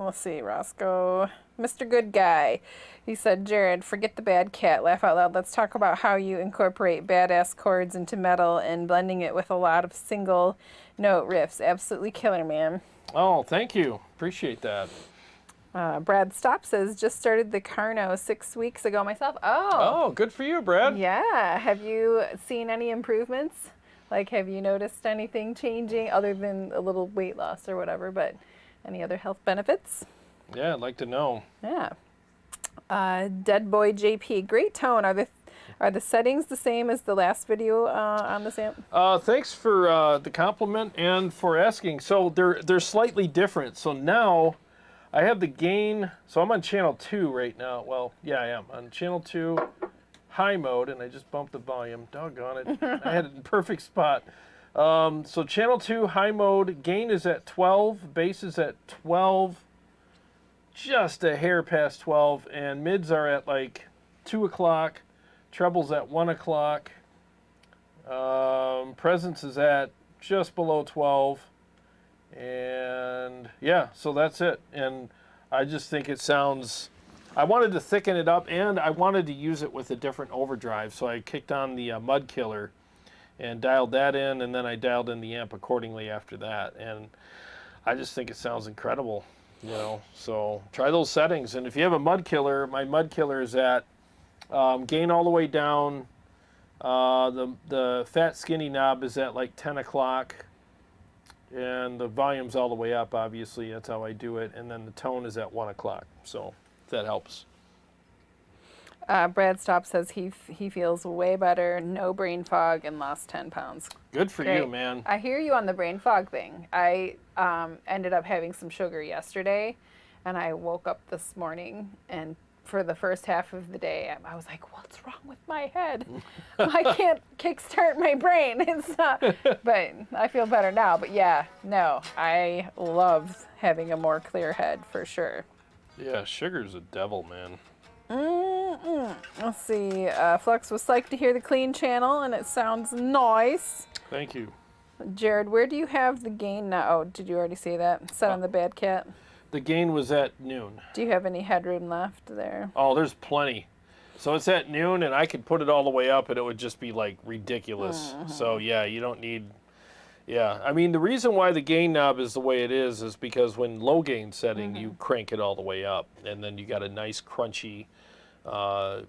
Let's see, Roscoe. Mr. Good Guy. He said, Jarrod, forget the Bad Cat. Laugh out loud. Let's talk about how you incorporate badass chords into metal and blending it with a lot of single note riffs. Absolutely killer, man. Oh, thank you. Appreciate that. Brad Stop says, just started the Carno 6 weeks ago myself. Oh, good for you, Brad. Yeah. Have you seen any improvements? Like, have you noticed anything changing other than a little weight loss or whatever, but any other health benefits? Yeah, I'd like to know. Yeah. Dead Boy JP, great tone. Are the settings the same as the last video on this amp? Thanks for the compliment and for asking. So they're slightly different. So now I have the gain. So I'm on channel 2 right now. Well, yeah, I am on channel 2. High mode, and I just bumped the volume. Doggone it. I had it in perfect spot. So channel 2, high mode, gain is at 12, bass is at 12, just a hair past 12, and mids are at like 2 o'clock, trebles at 1 o'clock, presence is at just below 12, and yeah, so that's it. And I just think it sounds... I wanted to thicken it up, and I wanted to use it with a different overdrive, so I kicked on the Mud Killer and dialed that in, and then I dialed in the amp accordingly after that, and I just think it sounds incredible, you know. So try those settings, and if you have a Mud Killer, my Mud Killer is at gain all the way down. The fat skinny knob is at like 10 o'clock, and the volume's all the way up, obviously. That's how I do it, and then the tone is at 1 o'clock, so... that helps. Brad Stop says he feels way better, no brain fog, and lost 10 pounds. Good for you, man. I hear you on the brain fog thing. I ended up having some sugar yesterday, and I woke up this morning, and for the first half of the day, I was like, what's wrong with my head? I can't kickstart my brain. It's not, but I feel better now. But yeah, no, I love having a more clear head for sure. Yeah, sugar's a devil, man. Let's see. Flux was psyched to hear the clean channel, and it sounds nice. Thank you. Jarrod, where do you have the gain now? Oh, did you already say that? Set on the Bad Cat? The gain was at noon. Do you have any headroom left there? Oh, there's plenty. So it's at noon, and I could put it all the way up, and it would just be, like, ridiculous. So, yeah, you don't need... Yeah, I mean, the reason why the gain knob is the way it is because when low gain setting, you crank it all the way up, and then you got a nice, crunchy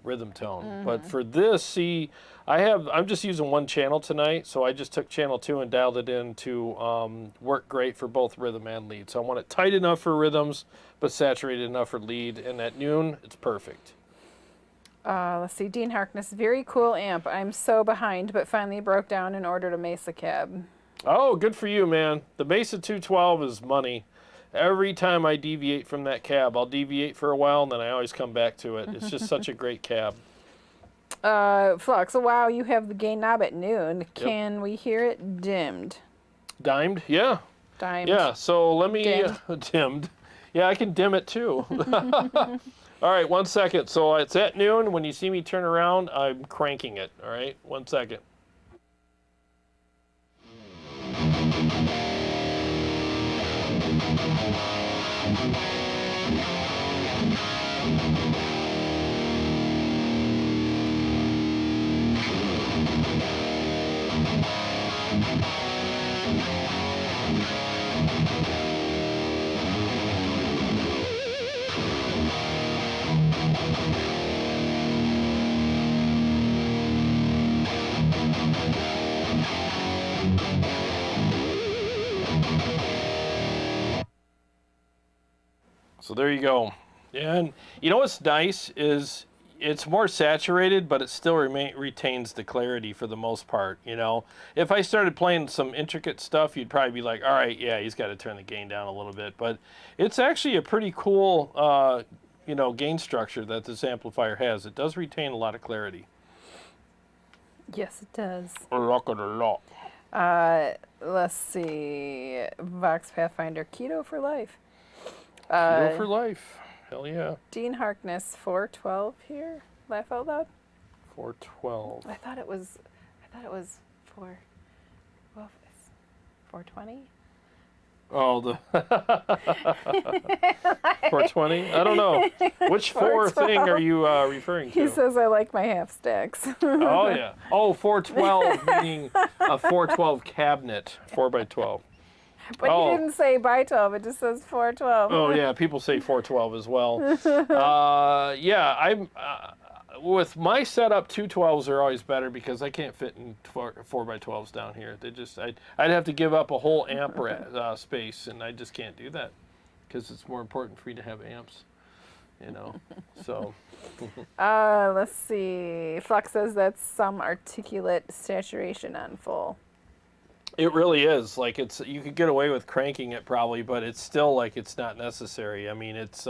rhythm tone. But for this, see, I'm just using one channel tonight, so I just took channel 2 and dialed it in to work great for both rhythm and lead. So I want it tight enough for rhythms, but saturated enough for lead, and at noon, it's perfect. Let's see, Dean Harkness, very cool amp. I'm so behind, but finally broke down and ordered a Mesa cab. Oh, good for you, man. The Mesa 212 is money. Every time I deviate from that cab, I'll deviate for a while, and then I always come back to it. It's just such a great cab. Flux, wow, you have the gain knob at noon. Can we hear it dimmed? Dimed? Yeah. Dimed. Yeah, so let me... dimmed. Yeah, I can dim it, too. All right, 1 second. So it's at noon. When you see me turn around, I'm cranking it. All right, 1 second. So there you go. And you know what's nice is it's more saturated, but it still retains the clarity for the most part, you know. If I started playing some intricate stuff, you'd probably be like, all right, yeah, he's got to turn the gain down a little bit. But it's actually a pretty cool, you know, gain structure that this amplifier has. It does retain a lot of clarity. Yes, it does. A lot. Let's see. Vox Pathfinder, Keto for Life. Keto for life. Hell yeah. Dean Harkness, 412 here. Laugh out loud. 412. I thought it was 4. Well, it's 420. Oh, the 420? I don't know. Which 4 thing are you referring to? He says I like my half stacks. Oh, yeah. Oh, 412 meaning a 412 cabinet, 4x12. But you didn't say by 12, it just says 412. Oh, yeah, people say 412 as well. Yeah, I'm with my setup, 212s are always better because I can't fit in 4x12s down here. They just, I'd have to give up a whole amp space, and I just can't do that because it's more important for me to have amps, you know, so. Let's see. Flux says that's some articulate saturation on full. It really is. Like, it's, you could get away with cranking it probably, but it's still like it's not necessary. I mean, it's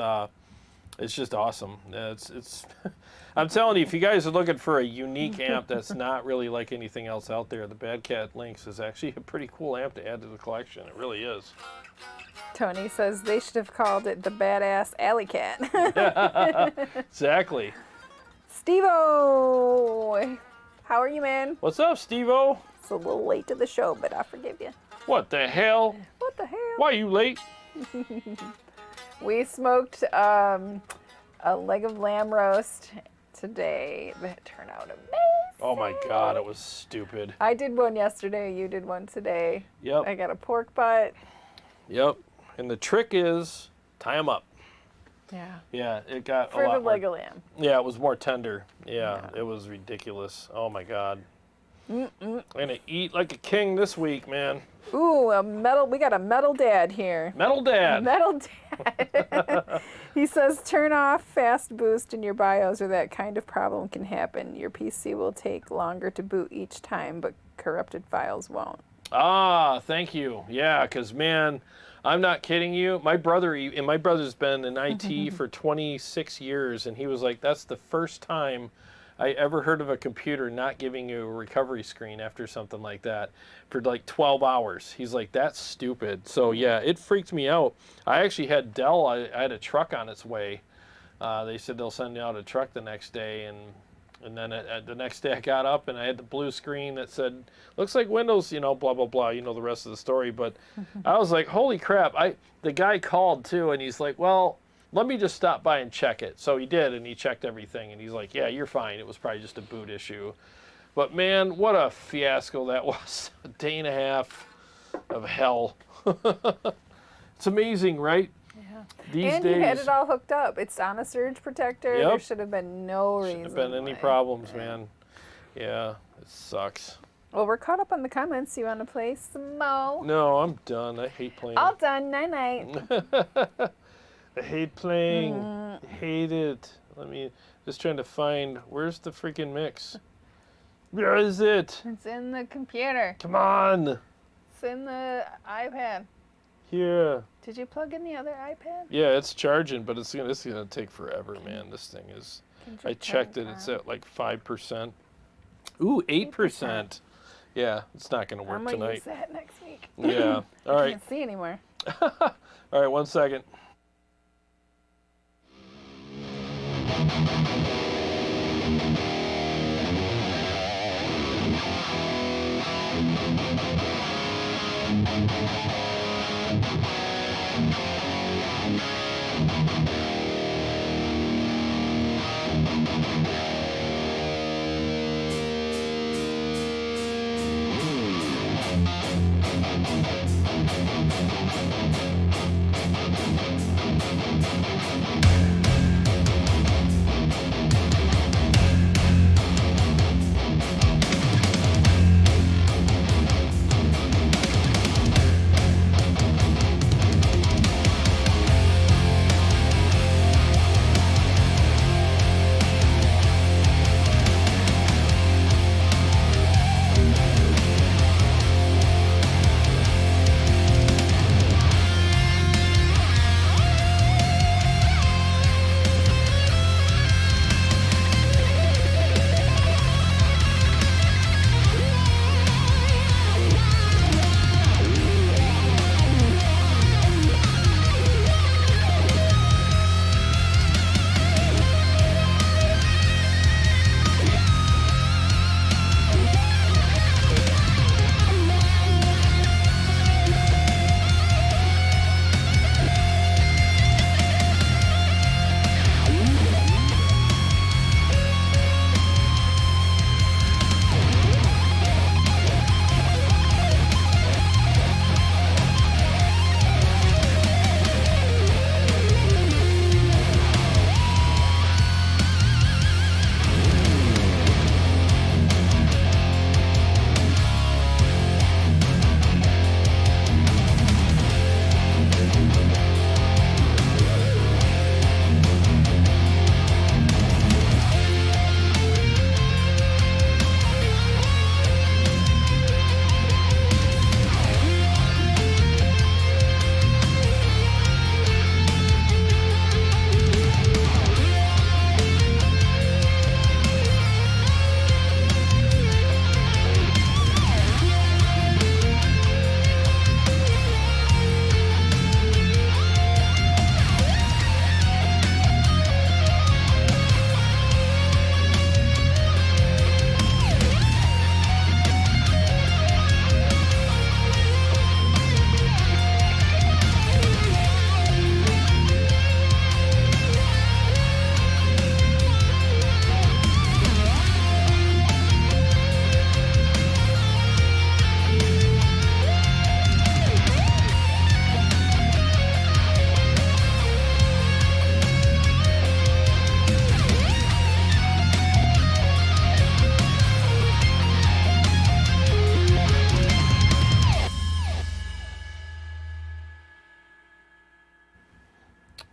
just awesome. It's I'm telling you, if you guys are looking for a unique amp that's not really like anything else out there, the Bad Cat Lynx is actually a pretty cool amp to add to the collection. It really is. Tony says they should have called it the Badass Alley Cat. Exactly. Steve-O! How are you, man? What's up, Steve-O? It's a little late to the show, but I forgive you. What the hell? What the hell? Why are you late? We smoked a leg of lamb roast today that turned out amazing. Oh my God, it was stupid. I did one yesterday, you did one today. Yep. I got a pork butt. Yep. And the trick is tie them up. Yeah. Yeah, it got for a lot the leg of lamb. Yeah, it was more tender. Yeah, it was ridiculous. Oh my God. I'm gonna eat like a king this week, man. Ooh, we got a metal dad here. Metal dad. Metal dad. He says turn off fast boost in your BIOS or that kind of problem can happen. Your PC will take longer to boot each time, but corrupted files won't. Ah, thank you. Yeah, because man, I'm not kidding you. My brother's been in IT for 26 years, and he was like, that's the first time I ever heard of a computer not giving you a recovery screen after something like that for like 12 hours. He's like, that's stupid. So yeah, it freaked me out. I actually had Dell, I had a truck on its way. They said they'll send out a truck the next day, and And then the next day I got up and I had the blue screen that said, looks like Windows, you know, blah, blah, blah. You know the rest of the story. But I was like, holy crap. The guy called too, and he's like, well, let me just stop by and check it. So he did, and he checked everything. And he's like, yeah, you're fine. It was probably just a boot issue. But man, what a fiasco that was. A day and a half of hell. It's amazing, right? Yeah. These and days, you had it all hooked up. It's on a surge protector. Yep. There should have been no reason. Shouldn't have been any problems, man. Yeah, it sucks. Well, we're caught up on the comments. You want to play some more? No, I'm done. I hate playing. All done. Night-night. I hate playing. I hate it. Let me just trying to find, where's the freaking mix? Where is it? It's in the computer. Come on. It's in the iPad. Here. Did you plug in the other iPad? Yeah, it's charging, but this is gonna take forever, man. This thing is. I checked it. It's at like 5%. Ooh, 8%. Yeah, it's not gonna work tonight. I'm gonna use that next week. Yeah. All right. I can't see anymore. All right. 1 second.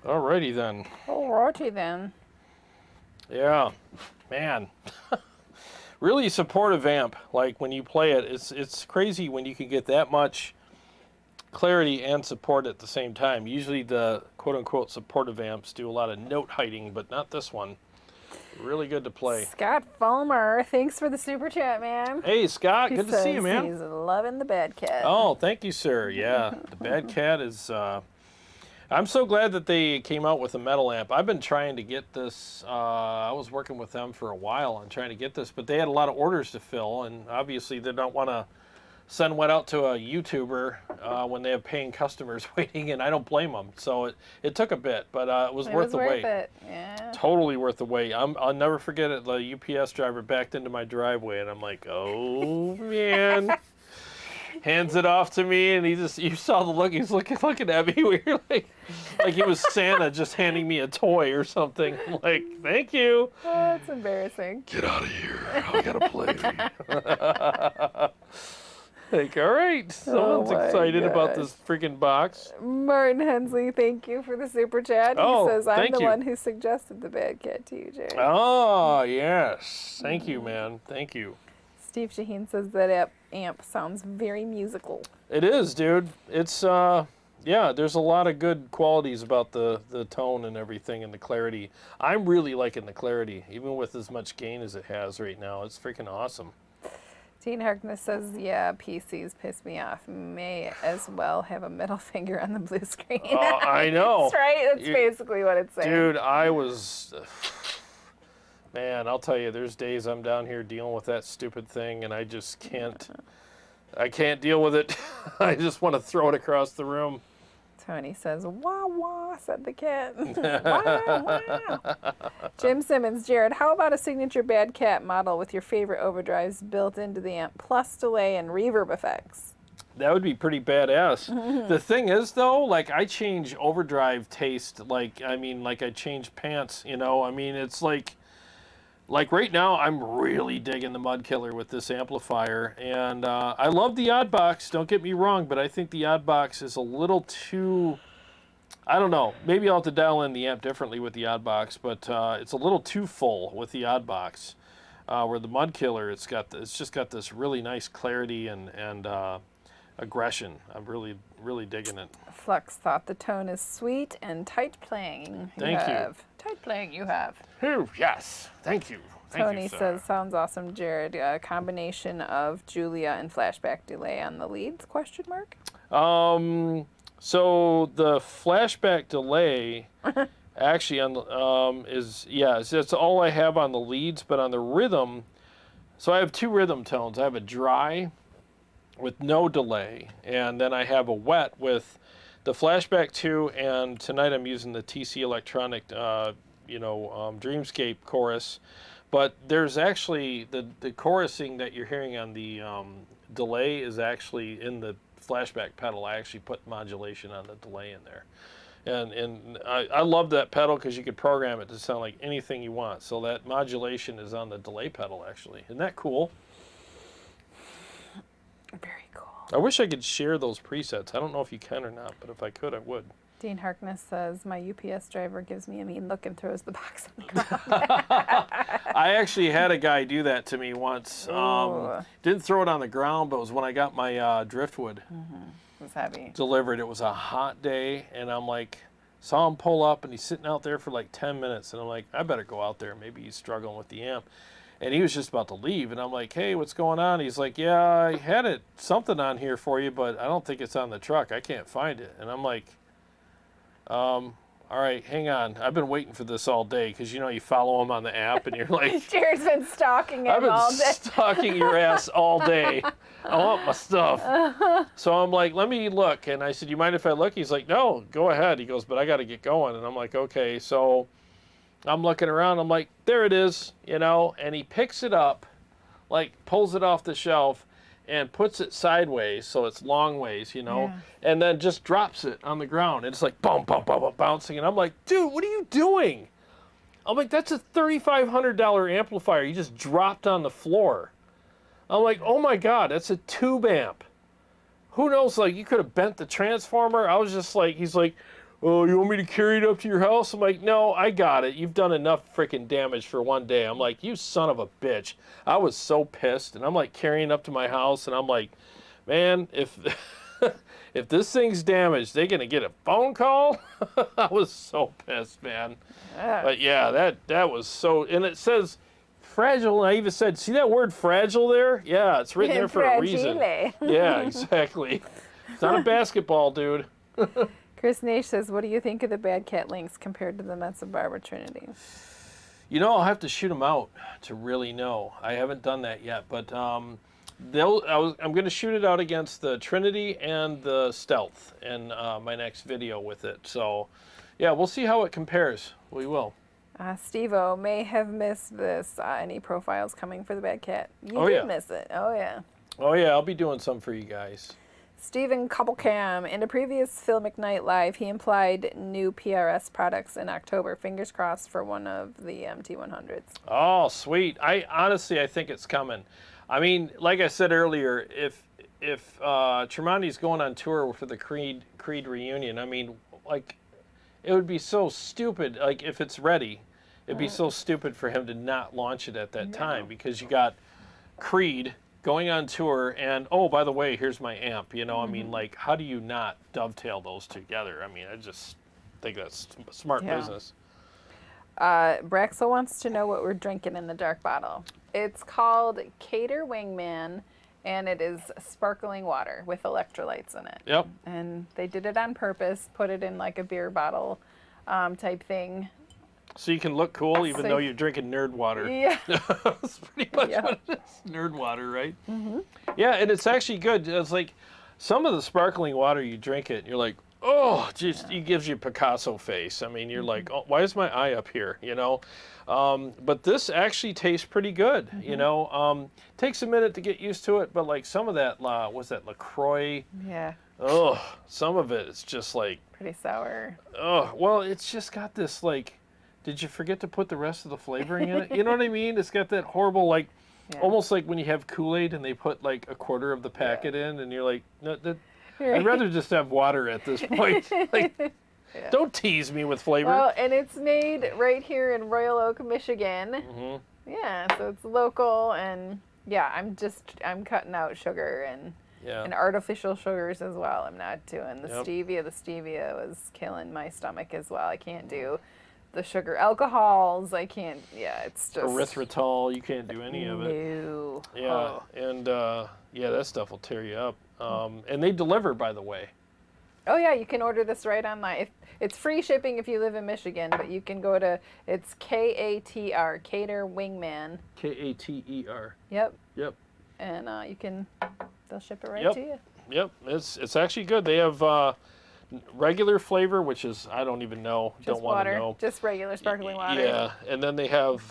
Alrighty then. Alrighty then. Yeah, man. Really supportive amp. Like when you play it, it's crazy when you can get that much clarity and support at the same time. Usually the quote-unquote supportive amps do a lot of note hiding, but not this one. Really good to play. Scott Fulmer, thanks for the super chat, man. Hey, Scott, good to see you, man. He's loving the Bad Cat. Oh, thank you, sir. Yeah, the Bad Cat is I'm so glad that they came out with a metal amp. I've been trying to get this. I was working with them for a while on trying to get this, but they had a lot of orders to fill, and obviously they don't want to send one out to a YouTuber when they have paying customers waiting, and I don't blame them. So it took a bit, but it was worth the wait. Yeah. Totally worth the wait. I'll never forget it. The UPS driver backed into my driveway, and I'm like, oh man. Hands it off to me, and you saw the look, he's looking at me weird, like he was Santa just handing me a toy or something. I'm like, thank you. Oh, that's embarrassing. Get out of here. I gotta play. Like, all right, someone's excited about this freaking box. Martin Hensley, thank you for the super chat. He says, I'm the one who suggested the Bad Cat to you, Jarrod. Oh, yes. Thank you, man. Thank you. Steve Shaheen says that amp sounds very musical. It is, dude. It's, yeah, there's a lot of good qualities about the tone and everything and the clarity. I'm really liking the clarity, even with as much gain as it has right now. It's freaking awesome. Dean Harkness says, yeah, PCs piss me off. May as well have a middle finger on the blue screen. I know. That's right. That's basically what it's saying. Dude, I was... Man, I'll tell you, there's days I'm down here dealing with that stupid thing, and I just can't... I can't deal with it. I just want to throw it across the room. Tony says, wah, wah, said the cat. Wah, wah. Jim Simmons, Jarrod, how about a signature Bad Cat model with your favorite overdrives built into the amp, plus delay and reverb effects? That would be pretty badass. The thing is, though, like, I change overdrive taste, like I change pants, you know? I mean, it's like right now, I'm really digging the Mud Killer with this amplifier, and I love the Odd Box, don't get me wrong, but I think the Odd Box is a little too, I don't know, maybe I'll have to dial in the amp differently with the Odd Box, but it's a little too full with the Odd Box, where the Mud Killer, it's just got this really nice clarity and aggression. I'm really digging it. Flux thought the tone is sweet and tight playing. Thank you. Tight playing you have. Oh, yes. Thank you. Tony says, sounds awesome, Jarrod. A combination of Julia and flashback delay on the leads, question mark? So the flashback delay actually on that's all I have on the leads, but on the rhythm, so I have two rhythm tones. I have a dry with no delay, and then I have a wet with the flashback 2, and tonight I'm using the TC Electronic, Dreamscape chorus. But there's actually, the chorusing that you're hearing on the delay is actually in the flashback pedal. I actually put modulation on the delay in there. And I love that pedal because you could program it to sound like anything you want. So that modulation is on the delay pedal, actually. Isn't that cool? Very cool. I wish I could share those presets. I don't know if you can or not, but if I could, I would. Dean Harkness says, my UPS driver gives me a mean look and throws the box on the ground. I actually had a guy do that to me once. Didn't throw it on the ground, but it was when I got my driftwood It was heavy. delivered. It was a hot day, and I'm like, saw him pull up, and he's sitting out there for like 10 minutes, and I'm like, I better go out there. Maybe he's struggling with the amp. And he was just about to leave, and I'm like, hey, what's going on? He's like, yeah, I had something on here for you, but I don't think it's on the truck. I can't find it. And I'm like, all right, hang on. I've been waiting for this all day, because, you follow him on the app, and you're like... Jarrod's been stalking him all day. I've been stalking your ass all day. I want my stuff. So I'm like, let me look. And I said, you mind if I look? He's like, no, go ahead. He goes, but I got to get going. And I'm like, okay, so... I'm looking around, I'm like, there it is, and he picks it up, like pulls it off the shelf and puts it sideways, so it's long ways, and then just drops it on the ground. And it's like, boom, boom, boom, boom, bouncing. And I'm like, dude, what are you doing? I'm like, that's a $3,500 amplifier you just dropped on the floor. I'm like, oh my God, that's a tube amp. Who knows, like, you could have bent the transformer. I was just like, he's like, oh, you want me to carry it up to your house? I'm like, no, I got it. You've done enough freaking damage for one day. I'm like, you son of a bitch. I was so pissed. And I'm like carrying up to my house, and I'm like, man, if if this thing's damaged, they're going to get a phone call? I was so pissed, man. Yeah. But yeah, that was so, and it says fragile, and I even said, see that word fragile there? Yeah, it's written there for a reason. Yeah, exactly. It's not a basketball, dude. Chris Nash says, what do you think of the Bad Cat Lynx compared to the Mets of Barbara Trinity? You know, I'll have to shoot them out to really know. I haven't done that yet, but I'm going to shoot it out against the Trinity and the Stealth in my next video with it. So, yeah, we'll see how it compares. We will. Steve-O may have missed this. Any profiles coming for the Bad Cat? You did miss it. Oh, yeah. Oh, yeah, I'll be doing some for you guys. Stephen Cobblecam, in a previous Phil McKnight Live, he implied new PRS products in October. Fingers crossed for one of the MT100s. Oh, sweet. Honestly, I think it's coming. I mean, like I said earlier, if Tremonti's going on tour for the Creed reunion, I mean, like, it would be so stupid, like, if it's ready, it'd be so stupid for him to not launch it at that time, because you got Creed going on tour, and oh, by the way, here's my amp. You know, I mean, like, how do you not dovetail those together? I mean, I just think that's smart business. Braxel wants to know what we're drinking in the dark bottle. It's called Cater Wingman, and it is sparkling water with electrolytes in it. Yep. And they did it on purpose, put it in like a beer bottle type thing. So you can look cool even though you're drinking nerd water. Yeah. That's pretty much what it is. Nerd water, right? Mm-hmm. Yeah, and it's actually good. It's like some of the sparkling water, you drink it, and you're like, oh, just it gives you Picasso face. I mean, you're like, oh, why is my eye up here, you know? But this actually tastes pretty good, you know? Takes a minute to get used to it, but like some of that, what's that, LaCroix? Yeah. Oh, some of it, it's just like... pretty sour. Oh, well, it's just got this like... Did you forget to put the rest of the flavoring in it? You know what I mean? It's got that horrible, like, almost like when you have Kool-Aid and they put like a quarter of the packet in, and you're like, no, I'd rather just have water at this point. Like, don't tease me with flavor. Well, and it's made right here in Royal Oak, Michigan. Mm-hmm. Yeah, so it's local, and yeah, I'm cutting out sugar and artificial sugars as well. I'm not doing the stevia. The stevia was killing my stomach as well. I can't do the sugar alcohols. I can't, it's just... erythritol, you can't do any of it. No. Yeah, and that stuff will tear you up. And they deliver, by the way. Oh, yeah, you can order this right online. It's free shipping if you live in Michigan, but you can go to, it's K-A-T-R, Cater Wingman. K-A-T-E-R. Yep. Yep. And they'll ship it right to you. Yep, it's actually good. They have... regular flavor, which is, I don't even know. Just don't want to know. Just regular sparkling water. Yeah, and then they have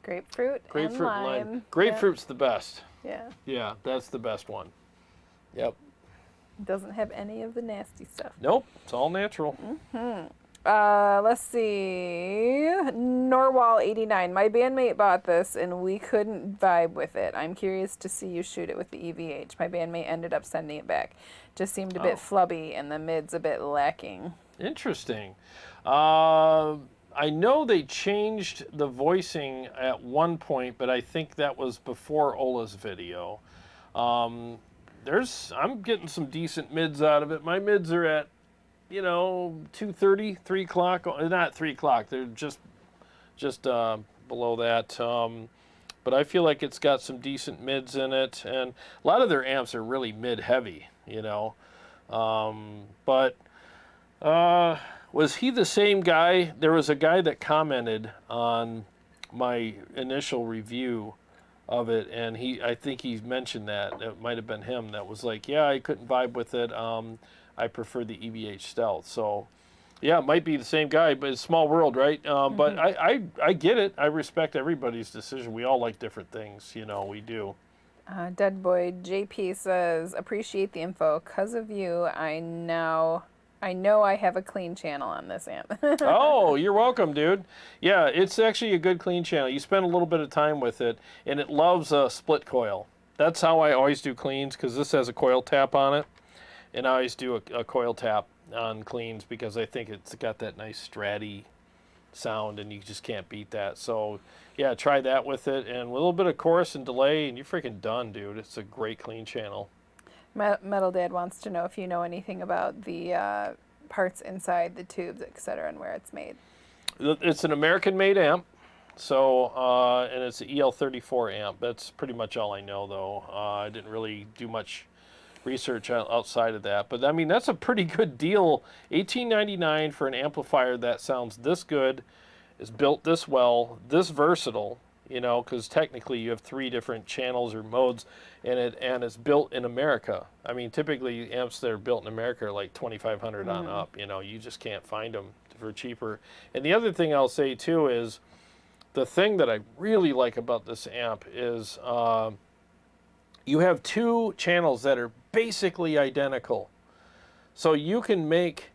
grapefruit and lime. Grapefruit's the best. Yeah. Yeah, that's the best one. Yep. Doesn't have any of the nasty stuff. Nope, it's all natural. Mm-hmm. Let's see. Norwal89. My bandmate bought this and we couldn't vibe with it. I'm curious to see you shoot it with the EVH. My bandmate ended up sending it back. Just seemed a bit flubby and the mid's a bit lacking. Interesting. I know they changed the voicing at one point, but I think that was before Ola's video. I'm getting some decent mids out of it. My mids are at 2:30, 3 o'clock. Not 3 o'clock. They're just below that. But I feel like it's got some decent mids in it, and a lot of their amps are really mid heavy, But was he the same guy? There was a guy that commented on my initial review of it, and I think he mentioned that. It might have been him that was like, yeah, I couldn't vibe with it. I prefer the EVH Stealth. So, yeah, it might be the same guy, but it's a small world, right? But I get it. I respect everybody's decision. We all like different things, we do. Dead Boy JP says, appreciate the info. 'Cause of you, I know I have a clean channel on this amp. Oh, you're welcome, dude. Yeah, it's actually a good clean channel. You spend a little bit of time with it, and it loves a split coil. That's how I always do cleans, because this has a coil tap on it. And I always do a coil tap on cleans because I think it's got that nice stratty sound, and you just can't beat that. So, yeah, try that with it. And with a little bit of chorus and delay, and you're freaking done, dude. It's a great clean channel. Metal Dad wants to know if you know anything about the parts inside the tubes, etc., and where it's made. It's an American-made amp. So, and it's an EL34 amp. That's pretty much all I know, though. I didn't really do much research outside of that. But I mean, that's a pretty good deal. $18.99 for an amplifier that sounds this good, is built this well, this versatile. You know, because technically you have 3 different channels or modes, and it's built in America. I mean, typically amps that are built in America are like $2,500 on up. You know, you just can't find them for cheaper. And the other thing I'll say too is, the thing that I really like about this amp is you have 2 channels that are basically identical. So you can make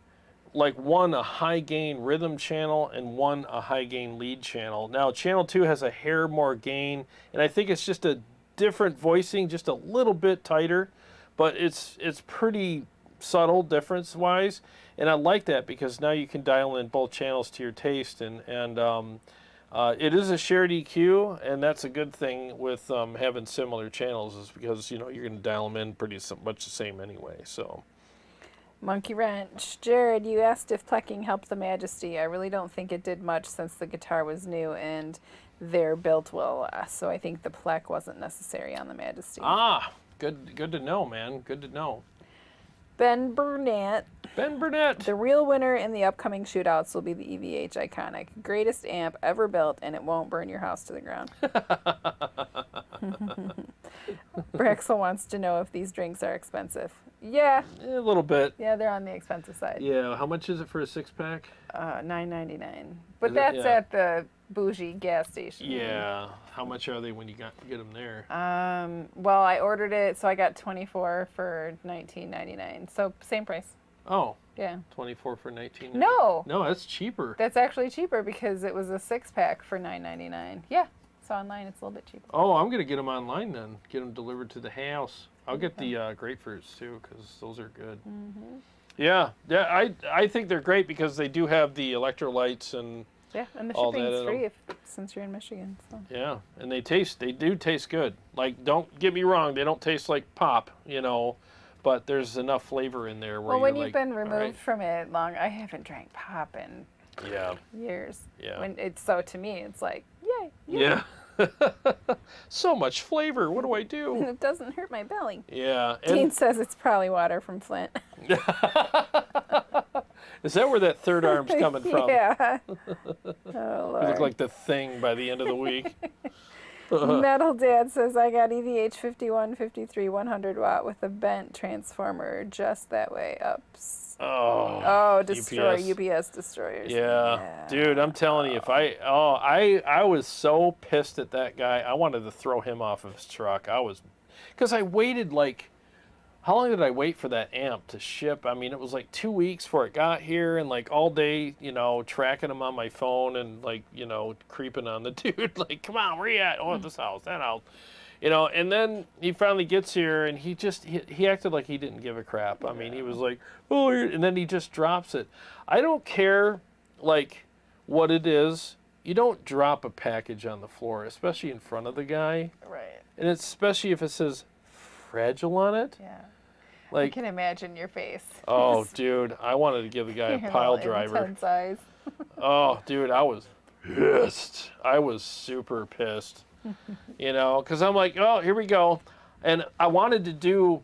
like one a high gain rhythm channel and one a high gain lead channel. Now channel 2 has a hair more gain, and I think it's just a different voicing, just a little bit tighter, but it's pretty subtle difference wise, and I like that because now you can dial in both channels to your taste, and it is a shared EQ, and that's a good thing with having similar channels, is because, you know, you're going to dial them in pretty much the same anyway. So Monkey Wrench. Jarrod, you asked if plecking helped the Majesty. I really don't think it did much since the guitar was new and they're built well, so I think the plec wasn't necessary on the Majesty. Ah, good to know, man. Good to know. Ben Burnett. Ben Burnett. The real winner in the upcoming shootouts will be the EVH Iconic. Greatest amp ever built, and it won't burn your house to the ground. Braxel wants to know if these drinks are expensive. Yeah. A little bit. Yeah, they're on the expensive side. Yeah, how much is it for a 6-pack? $9.99. But that's at the bougie gas station. Yeah. How much are they when you get them there? Well, I ordered it, so I got 24 for $19.99. So same price. Oh. Yeah. 24 for $19.99. No. No, that's cheaper. That's actually cheaper because it was a 6-pack for $9.99. Yeah. So online it's a little bit cheaper. Oh, I'm gonna get them online then. Get them delivered to the house. I'll get the grapefruits too, because those are good. Mm-hmm. Yeah, I think they're great because they do have the electrolytes and and the shipping's free since you're in Michigan. So. Yeah, and they do taste good. Like, don't get me wrong, they don't taste like pop, you know, but there's enough flavor in there. Where when you've been removed from it long, I haven't drank pop in years. Yeah. So to me, it's like, yay. Yeah. So much flavor. What do I do? It doesn't hurt my belly. Yeah. Dean says it's probably water from Flint. Is that where that third arm's coming from? Yeah. Oh, Lord. You look like the Thing by the end of the week. Metal Dad says, I got EVH 5153 100 watt with a bent transformer just that way. Ups. Oh, destroy UPS destroyers. Yeah. Dude, I'm telling you, I was so pissed at that guy. I wanted to throw him off of his truck. Because I waited like, how long did I wait for that amp to ship? I mean, it was like 2 weeks before it got here, and like all day, you know, tracking him on my phone and like, you know, creeping on the dude. Like, come on, where you at? Oh, at this house, that house. You know, and then he finally gets here, and he acted like he didn't give a crap. I mean, he was like, oh, and then he just drops it. I don't care, like, what it is. You don't drop a package on the floor, especially in front of the guy. Right. And it's especially if it says fragile on it. Yeah. Like, I can imagine your face. Oh, dude, I wanted to give the guy a pile driver. Intense eyes. Oh, dude, I was pissed. I was super pissed. You know, because I'm like, oh, here we go. And I wanted to do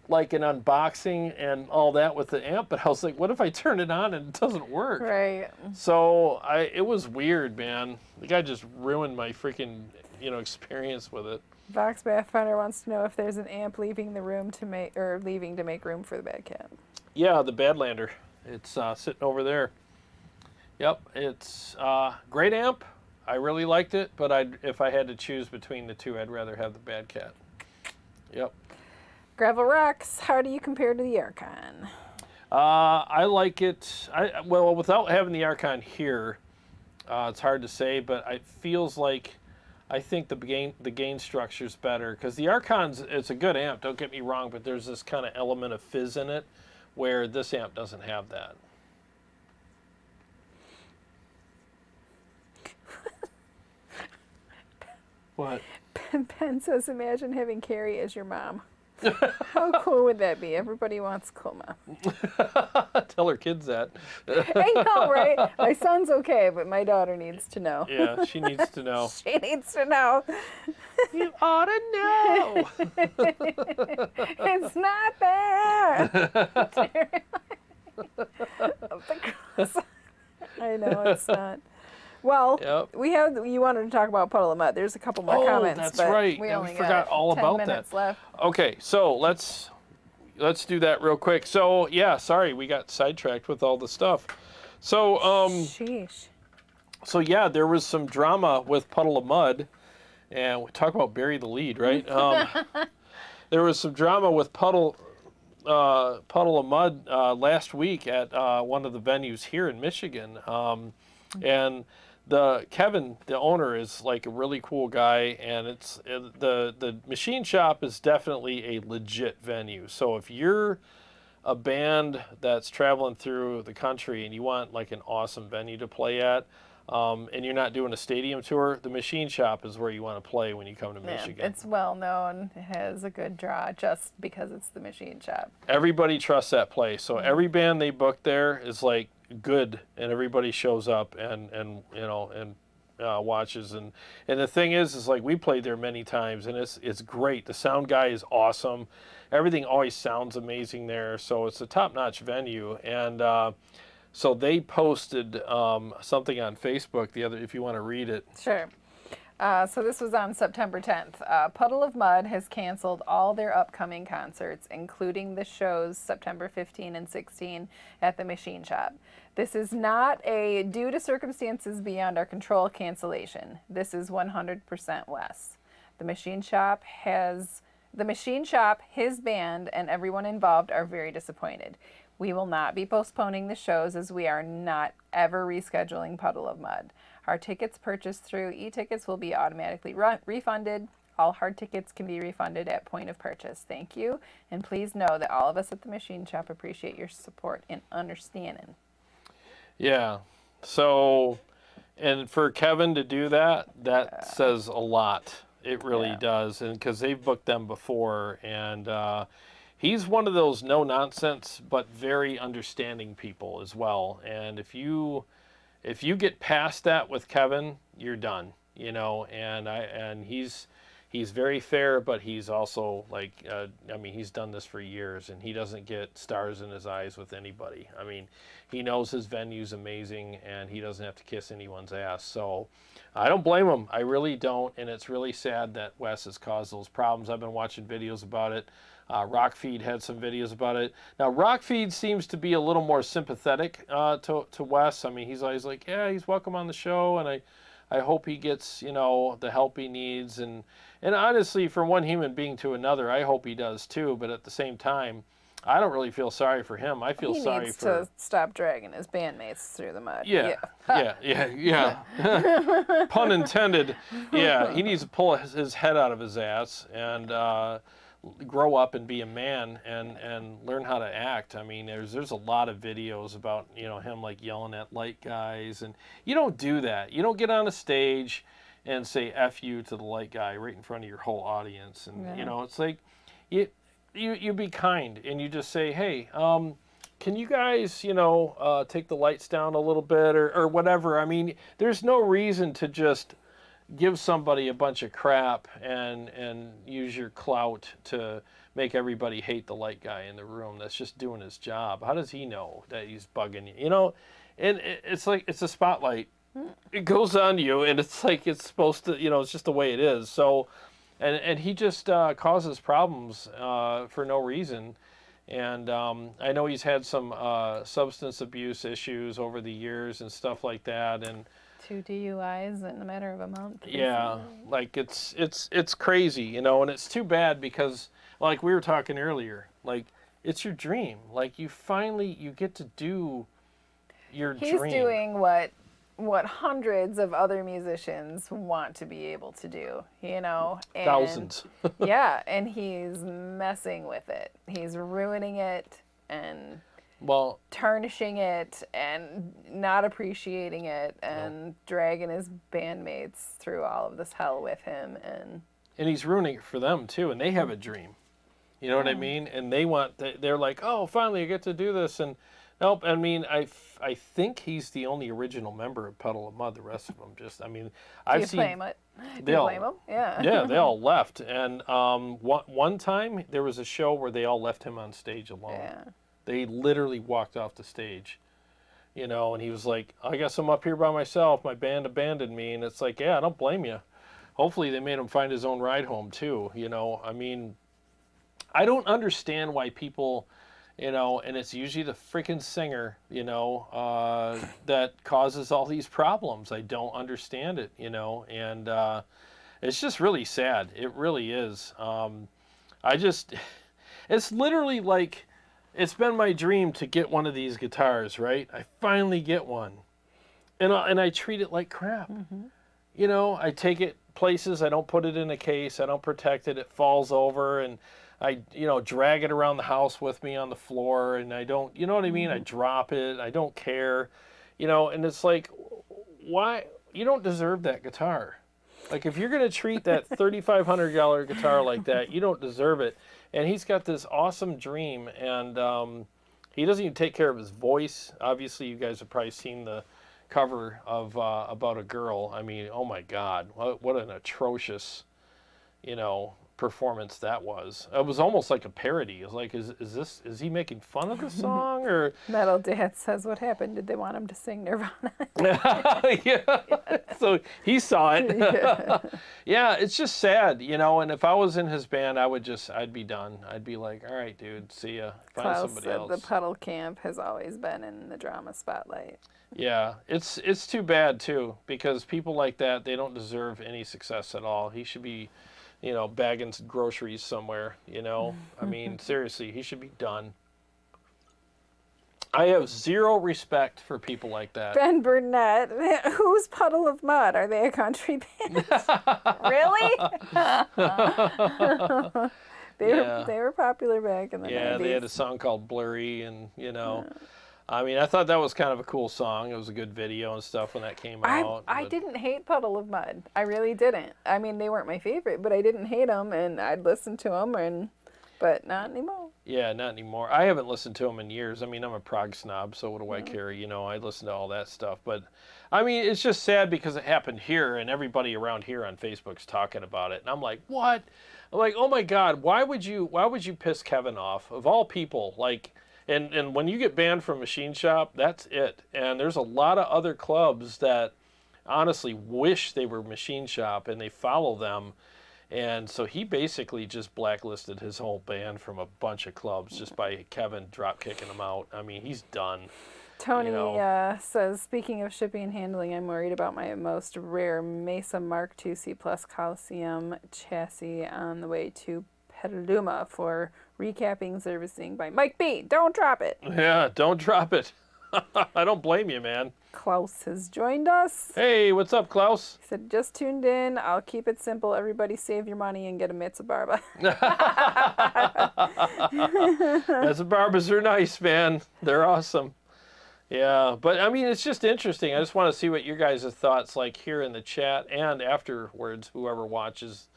like an unboxing and all that with the amp, but I was like, what if I turn it on and it doesn't work? Right. So it was weird, man. The guy just ruined my freaking, you know, experience with it. Vox Bathfinder wants to know if there's an amp leaving the room to make room for the Bad Cat. Yeah, the Badlander. It's sitting over there. Yep, it's great amp. I really liked it, but if I had to choose between the two, I'd rather have the Bad Cat. Yep. Gravel Rocks, how do you compare to the Archon? I like it. Well, without having the Archon here, it's hard to say, but it feels like I think the gain structure's better, because the it's a good amp, don't get me wrong, but there's this kind of element of fizz in it where this amp doesn't have that. What? Ben says, imagine having Carrie as your mom. How cool would that be? Everybody wants cool mom. Tell her kids that. I know, right? My son's okay, but my daughter needs to know. Yeah, she needs to know. She needs to know. You ought to know. It's not there. I know it's not. Well, you wanted to talk about Puddle of Mud. There's a couple more comments. That's but right. We only forgot all 10 about minutes that. left. Okay, so let's do that real quick. So yeah, sorry, we got sidetracked with all the stuff. So sheesh. So yeah, there was some drama with Puddle of Mud, and we talk about bury the lead, right? There was some drama with Puddle of Mud last week at one of the venues here in Michigan, and Kevin, the owner, is like a really cool guy, and the machine shop is definitely a legit venue. So if you're a band that's traveling through the country and you want like an awesome venue to play at, and you're not doing a stadium tour, the machine shop is where you want to play when you come to Michigan. It's well known. It has a good draw just because it's the machine shop. Everybody trusts that place. So every band they book there is like good, and everybody shows up and watches. And the thing is like we played there many times, and it's great. The sound guy is awesome. Everything always sounds amazing there. So it's a top-notch venue. And so they posted something on Facebook if you want to read it. Sure. So this was on September 10th. Puddle of Mud has canceled all their upcoming concerts, including the shows September 15 and 16 at the Machine Shop. This is not a due to circumstances beyond our control cancellation. This is 100% Wes. The Machine Shop, his band, and everyone involved are very disappointed. We will not be postponing the shows as we are not ever rescheduling Puddle of Mud. Our tickets purchased through e-tickets will be automatically refunded. All hard tickets can be refunded at point of purchase. Thank you. And please know that all of us at the Machine Shop appreciate your support and understanding. Yeah. So, and for Kevin to do that says a lot. It really does. And because they've booked them before, and he's one of those no-nonsense but very understanding people as well. And if you get past that with Kevin, you're done, and he's very fair, but he's also like, he's done this for years, and he doesn't get stars in his eyes with anybody. I mean, he knows his venue's amazing, and he doesn't have to kiss anyone's ass. So I don't blame him. I really don't, and it's really sad that Wes has caused those problems. I've been watching videos about it. Rockfeed had some videos about it. Now, Rockfeed seems to be a little more sympathetic to Wes. I mean, he's always like, yeah, he's welcome on the show, and I hope he gets, the help he needs. And honestly, from one human being to another, I hope he does too. But at the same time, I don't really feel sorry for him. I feel sorry He needs to stop dragging his bandmates through the mud. Yeah. Pun intended. Yeah, he needs to pull his head out of his ass and grow up and be a man and learn how to act. I mean, there's a lot of videos about him like yelling at light guys, and you don't do that. You don't get on a stage and say F you to the light guy right in front of your whole audience. And it's like you be kind, and you just say, hey, can you guys take the lights down a little bit or whatever. I mean, there's no reason to just give somebody a bunch of crap and use your clout to make everybody hate the light guy in the room that's just doing his job. How does he know that he's bugging you? And it's like, it's a spotlight. It goes on you, and it's like it's supposed to, it's just the way it is. So, and he just causes problems for no reason. And I know he's had some substance abuse issues over the years and stuff like that. And 2 DUIs in a matter of a month. Yeah, like it's crazy, and it's too bad because, like we were talking earlier, like it's your dream. Like you get to do your dream. He's doing what hundreds of other musicians want to be able to do, and thousands. Yeah, and he's messing with it. He's ruining it and tarnishing it and not appreciating it and dragging his bandmates through all of this hell with him, and he's ruining it for them too, and they have a dream. You know what I mean? And they're like, oh, finally I get to do this, and Nope. I mean, I think he's the only original member of Puddle of Mud. The rest of them just, I mean, I've seen. Do you blame them? Yeah. Yeah, they all left. And one time there was a show where they all left him on stage alone. Yeah. They literally walked off the stage, you know, and he was like, I guess I'm up here by myself. My band abandoned me. And it's like, yeah, I don't blame you. Hopefully they made him find his own ride home too, you know. I mean, I don't understand why people, you know, and it's usually the freaking singer, you know, that causes all these problems. I don't understand it, you know, and it's just really sad. It really is. It's literally like, it's been my dream to get one of these guitars, right? I finally get one. And I treat it like crap. Mm-hmm. You know, I take it places, I don't put it in a case, I don't protect it, it falls over, and I, you know, drag it around the house with me on the floor, and I don't, you know what I mean? I drop it, I don't care, you know, and it's like, why? You don't deserve that guitar. Like, if you're going to treat that $3,500 guitar like that, you don't deserve it. And he's got this awesome dream, and he doesn't even take care of his voice. Obviously, you guys have probably seen the cover of About a Girl. I mean, oh my God, what an atrocious, you know, performance that was. It was almost like a parody. It was like, is he making fun of the song, or? Metal Dad says, what happened? Did they want him to sing Nirvana? Yeah. So he saw it. Yeah. Yeah, it's just sad, you know, and if I was in his band, I'd be done. I'd be like, all right, dude, see ya. Find Klaus somebody else. The Puddle Camp has always been in the drama spotlight. Yeah, it's too bad too, because people like that, they don't deserve any success at all. He should be, you know, bagging groceries somewhere, you know. I mean, seriously, he should be done. I have zero respect for people like that. Ben Burnett, who's Puddle of Mud? Are they a country band? Really? They were popular back in the 90s. Yeah, they had a song called Blurry, and, you know. I mean, I thought that was kind of a cool song. It was a good video and stuff when that came out. I didn't hate Puddle of Mud. I really didn't. I mean, they weren't my favorite, but I didn't hate them, and I'd listen to them, but not anymore. Yeah, not anymore. I haven't listened to them in years. I mean, I'm a prog snob, so what do I care? You know, I listen to all that stuff. But, I mean, it's just sad because it happened here, and everybody around here on Facebook's talking about it. And I'm like, what? I'm like, oh, my God, why would you piss Kevin off? Of all people, like... And when you get banned from Machine Shop, that's it. And there's a lot of other clubs that honestly wish they were Machine Shop, and they follow them. And so he basically just blacklisted his whole band from a bunch of clubs just by Kevin drop kicking them out. I mean, he's done. Tony says, speaking of shipping and handling, I'm worried about my most rare Mesa Mark II C Plus Coliseum chassis on the way to Petaluma for recapping servicing by Mike B. Don't drop it. Yeah, don't drop it. I don't blame you, man. Klaus has joined us. Hey, what's up, Klaus? He said, just tuned in. I'll keep it simple. Everybody save your money and get a Mitsubarba. Mitsubarbas are nice, man. They're awesome. Yeah, but I mean, it's just interesting. I just want to see what your guys' thoughts like here in the chat, and afterwards, whoever watches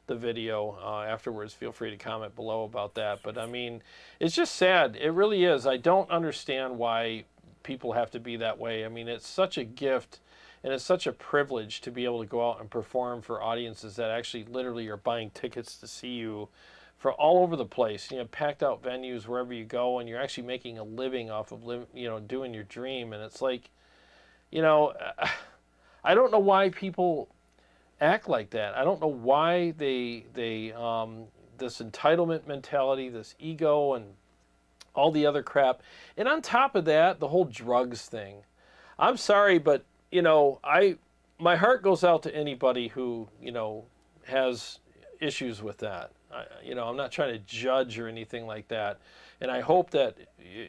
the video afterwards, feel free to comment below about that. But I mean, it's just sad. It really is. I don't understand why people have to be that way. I mean, it's such a gift, and it's such a privilege to be able to go out and perform for audiences that actually literally are buying tickets to see you for all over the place. You know, packed out venues wherever you go, and you're actually making a living off of doing your dream. And it's like, you know, I don't know why people act like that. I don't know why they this entitlement mentality, this ego, and all the other crap. And on top of that, the whole drugs thing. I'm sorry, but you know, my heart goes out to anybody who, you know, has issues with that. I'm not trying to judge or anything like that. And I hope that,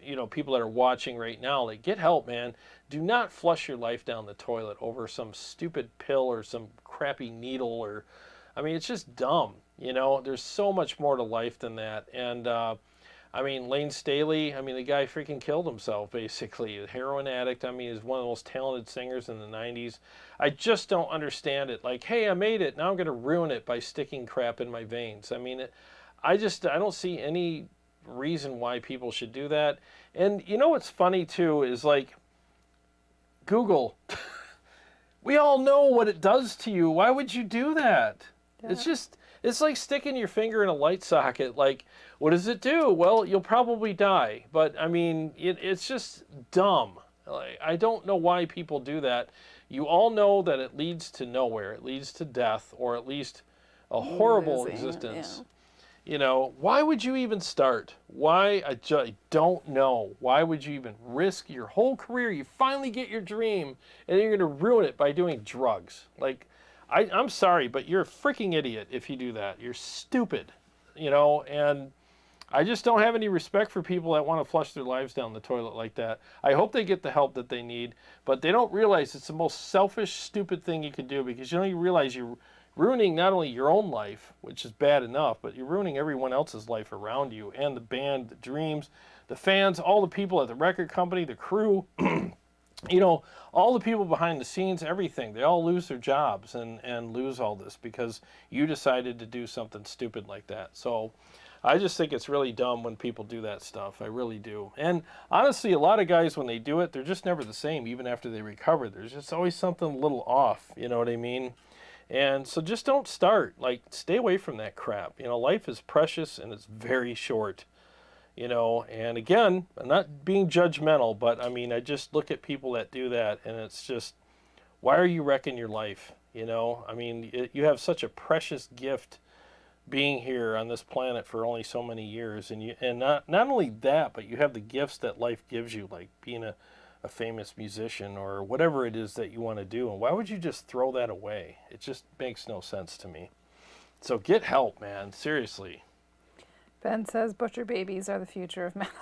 you know, people that are watching right now, like, get help, man. Do not flush your life down the toilet over some stupid pill or some crappy needle, or, I mean, it's just dumb. You know, there's so much more to life than that. And, I mean, Lane Staley, I mean, the guy freaking killed himself, basically. A heroin addict. I mean, he's one of the most talented singers in the 90s. I just don't understand it. Like, hey, I made it. Now I'm going to ruin it by sticking crap in my veins. I mean, I don't see any reason why people should do that. And you know what's funny too is like Google. We all know what it does to you. Why would you do that? Yeah. It's like sticking your finger in a light socket. Like, what does it do? Well, you'll probably die. But I mean, it's just dumb. Like, I don't know why people do that. You all know that it leads to nowhere. It leads to death, or at least a horrible existence. Yeah. You know, why would you even start? Why? I don't know. Why would you even risk your whole career? You finally get your dream, and then you're going to ruin it by doing drugs. Like, I'm sorry, but you're a freaking idiot if you do that. You're stupid, you know, and I just don't have any respect for people that want to flush their lives down the toilet like that. I hope they get the help that they need, but they don't realize it's the most selfish, stupid thing you could do, because you don't even realize you're ruining not only your own life, which is bad enough, but you're ruining everyone else's life around you, and the band, the dreams, the fans, all the people at the record company, the crew, you know, all the people behind the scenes, everything. They all lose their jobs and lose all this because you decided to do something stupid like that. So I just think it's really dumb when people do that stuff. I really do. And honestly, a lot of guys, when they do it, they're just never the same, even after they recover. There's just always something a little off, you know what I mean? And so just don't start. Like, stay away from that crap. You know, life is precious and it's very short. You know, and again, I'm not being judgmental, but I mean, I just look at people that do that, and it's just, why are you wrecking your life? You know, I mean, you have such a precious gift being here on this planet for only so many years, and not only that, but you have the gifts that life gives you, like being a famous musician or whatever it is that you want to do. And why would you just throw that away? It just makes no sense to me. So get help, man. Seriously. Ben says butcher babies are the future of metal.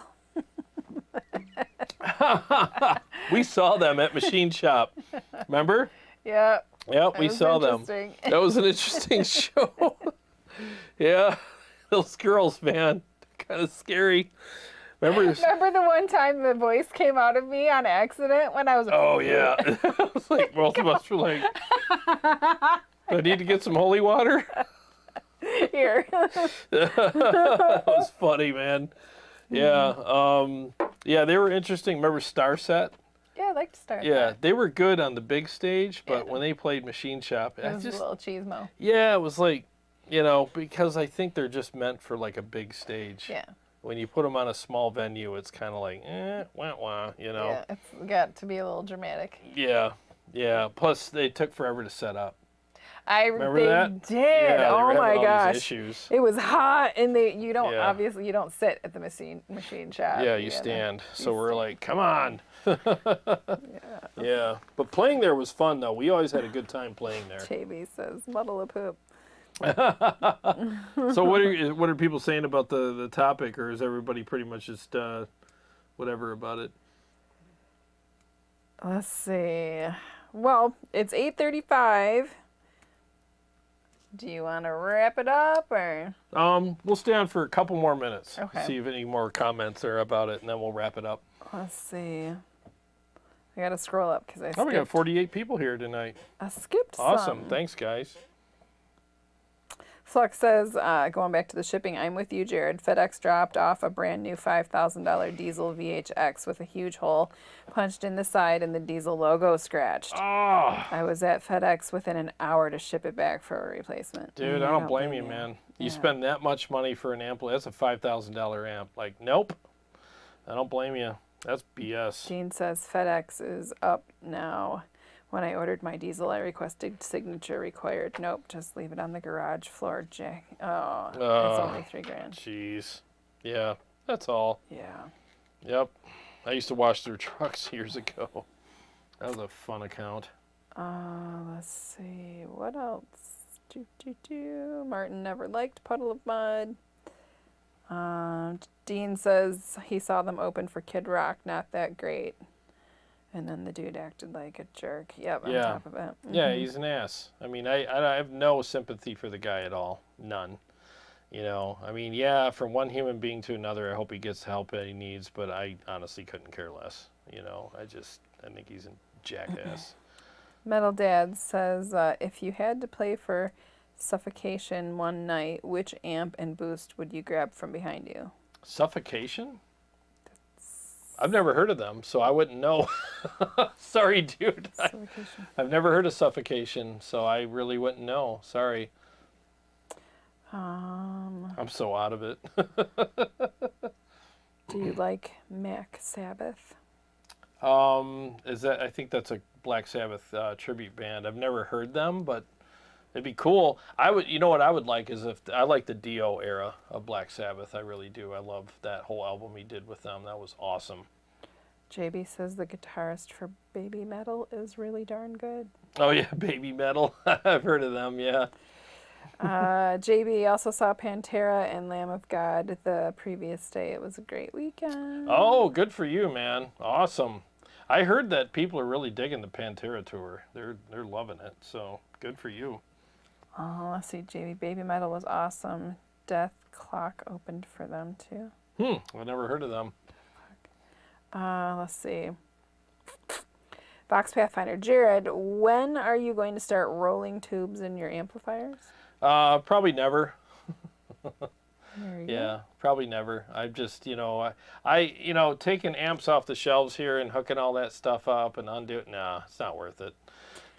We saw them at Machine Shop. Remember? Yeah. Yep, we saw them. That was an interesting show. Yeah. Those girls, man. Kind of scary. Remember the one time the voice came out of me on accident when I was... Oh, yeah. I was like, both of us were like, do I need to get some holy water? Here. That was funny, man. Yeah. Yeah, they were interesting. Remember Starset? Yeah, I liked Starset. Yeah, they were good on the big stage, but when they played Machine Shop... It was a little cheesemo. Yeah, it was like, you know, because I think they're just meant for like a big stage. Yeah. When you put them on a small venue, it's kind of like, wah, wah, you know. Yeah, it's got to be a little dramatic. Yeah, yeah. Plus, they took forever to set up. Remember that? Did. Yeah, oh my gosh. Issues. It was hot, and you don't obviously you don't sit at the machine shop. Yeah, you stand. So we're like, come on. Yeah. But playing there was fun though. We always had a good time playing there. Chavy says, muddle of poop. So what are people saying about the topic, or is everybody pretty much just whatever about it? Let's see. Well, it's 8:35. Do you want to wrap it up, or? We'll stay on for a couple more minutes. Okay. See if any more comments are about it, and then we'll wrap it up. Let's see. I gotta scroll up because I skipped. Oh, we got 48 people here tonight. I skipped some. Awesome. Thanks, guys. Flux says, going back to the shipping, I'm with you, Jarrod. FedEx dropped off a brand new $5,000 diesel VHX with a huge hole punched in the side and the diesel logo scratched. Oh. I was at FedEx within an hour to ship it back for a replacement. Dude, I don't blame you, man. You spend that much money for an amp. That's a $5,000 amp. Like, nope. I don't blame you. That's BS. Gene says FedEx is up now. When I ordered my diesel, I requested signature required. Nope, just leave it on the garage floor, Jack. Oh, it's only $3,000. Jeez. Yeah, that's all. Yeah. Yep. I used to wash their trucks years ago. That was a fun account. Let's see. What else? Martin never liked Puddle of Mud. Dean says he saw them open for Kid Rock. Not that great. And then the dude acted like a jerk. Yep, on top of it. Mm-hmm. Yeah, he's an ass. I mean, I have no sympathy for the guy at all. None. You know, I mean, yeah, from one human being to another, I hope he gets the help that he needs, but I honestly couldn't care less. You know, I think he's a jackass. Metal Dad says, if you had to play for Suffocation one night, which amp and boost would you grab from behind you? Suffocation? I've never heard of them, so I wouldn't know. Sorry, dude. I've never heard of suffocation, so I really wouldn't know. Sorry. I'm so out of it. Do you like Mac Sabbath? I think that's a Black Sabbath tribute band. I've never heard them, but it'd be cool. You know what I would like is I like the Dio era of Black Sabbath. I really do. I love that whole album he did with them. That was awesome. JB says the guitarist for Baby Metal is really darn good. Oh yeah, Baby Metal. I've heard of them. Yeah. JB also saw Pantera and Lamb of God the previous day. It was a great weekend. Oh, good for you, man. Awesome. I heard that people are really digging the Pantera tour. They're loving it. So good for you. Oh, let's see, JB. Baby Metal was awesome. Death Clock opened for them too. I never heard of them. Let's see. Vox Pathfinder. Jarrod, when are you going to start rolling tubes in your amplifiers? Probably never. Yeah, probably never. I've just, I taking amps off the shelves here and hooking all that stuff up and undo it. Nah, it's not worth it.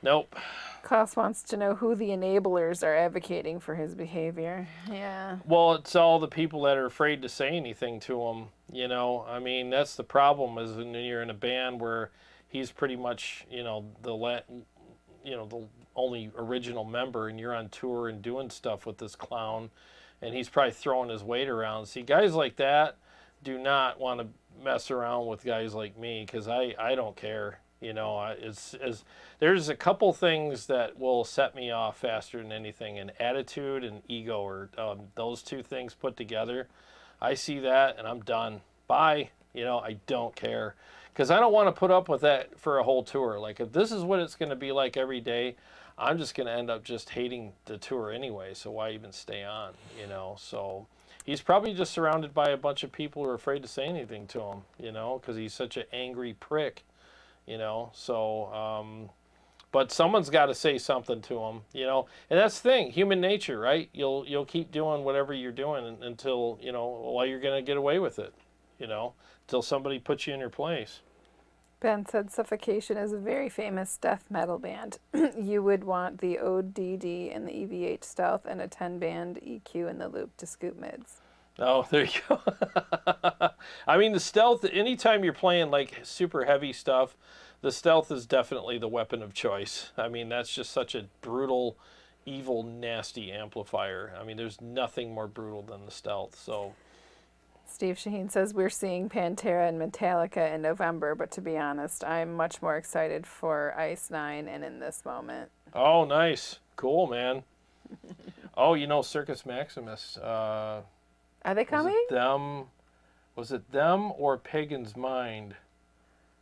Nope. Klaus wants to know who the enablers are advocating for his behavior. Yeah. Well, it's all the people that are afraid to say anything to him. I mean, that's the problem is when you're in a band where he's pretty much, the only original member, and you're on tour and doing stuff with this clown, and he's probably throwing his weight around. See, guys like that do not want to mess around with guys like me because I don't care. There's a couple things that will set me off faster than anything, and attitude and ego, or those two things put together. I see that and I'm done. Bye. I don't care because I don't want to put up with that for a whole tour. Like if this is what it's going to be like every day, I'm just going to end up just hating the tour anyway. So why even stay on? So he's probably just surrounded by a bunch of people who are afraid to say anything to him. Because he's such an angry prick. But someone's got to say something to him, and that's the thing, human nature, right? You'll keep doing whatever you're doing until, while you're going to get away with it, until somebody puts you in your place. Ben said Suffocation is a very famous death metal band. You would want the ODD and the EVH stealth and a 10-band EQ in the loop to scoop mids. Oh, there you go. I mean, the stealth, anytime you're playing like super heavy stuff, the stealth is definitely the weapon of choice. I mean, that's just such a brutal, evil, nasty amplifier. I mean, there's nothing more brutal than the stealth. So, Steve Shaheen says we're seeing Pantera and Metallica in November, but to be honest, I'm much more excited for Ice Nine and In This Moment. Oh, nice. Cool, man. Oh, Circus Maximus. Are they coming? Was it them or Pagan's Mind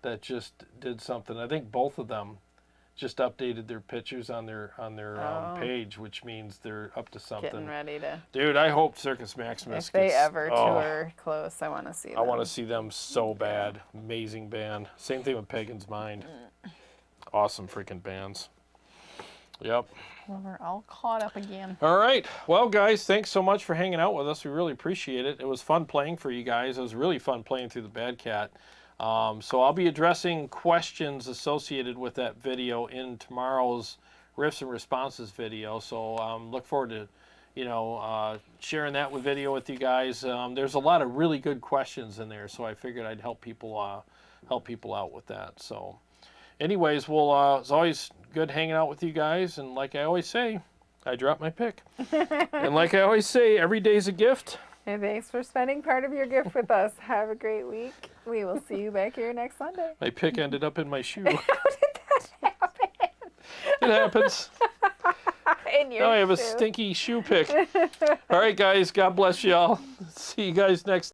that just did something? I think both of them just updated their pictures on their page, which means they're up to something. Getting ready to. Dude, I hope Circus Maximus. If they ever tour close, I want to see them. I want to see them so bad. Amazing band. Same thing with Pagan's Mind. Awesome freaking bands. Yep. Well, we're all caught up again. All right. Well, guys, thanks so much for hanging out with us. We really appreciate it. It was fun playing for you guys. It was really fun playing through the Bad Cat. So I'll be addressing questions associated with that video in tomorrow's Riffs and Responses video. So look forward to, sharing that video with you guys. There's a lot of really good questions in there, so I figured I'd help people out with that. So anyways, it's always good hanging out with you guys, and like I always say, I drop my pick. And like I always say, every day's a gift. And thanks for spending part of your gift with us. Have a great week. We will see you back here next Sunday. My pick ended up in my shoe. How did that happen? It happens. In your now I have shoe. a stinky shoe pick. All right, guys. God bless y'all. See you guys next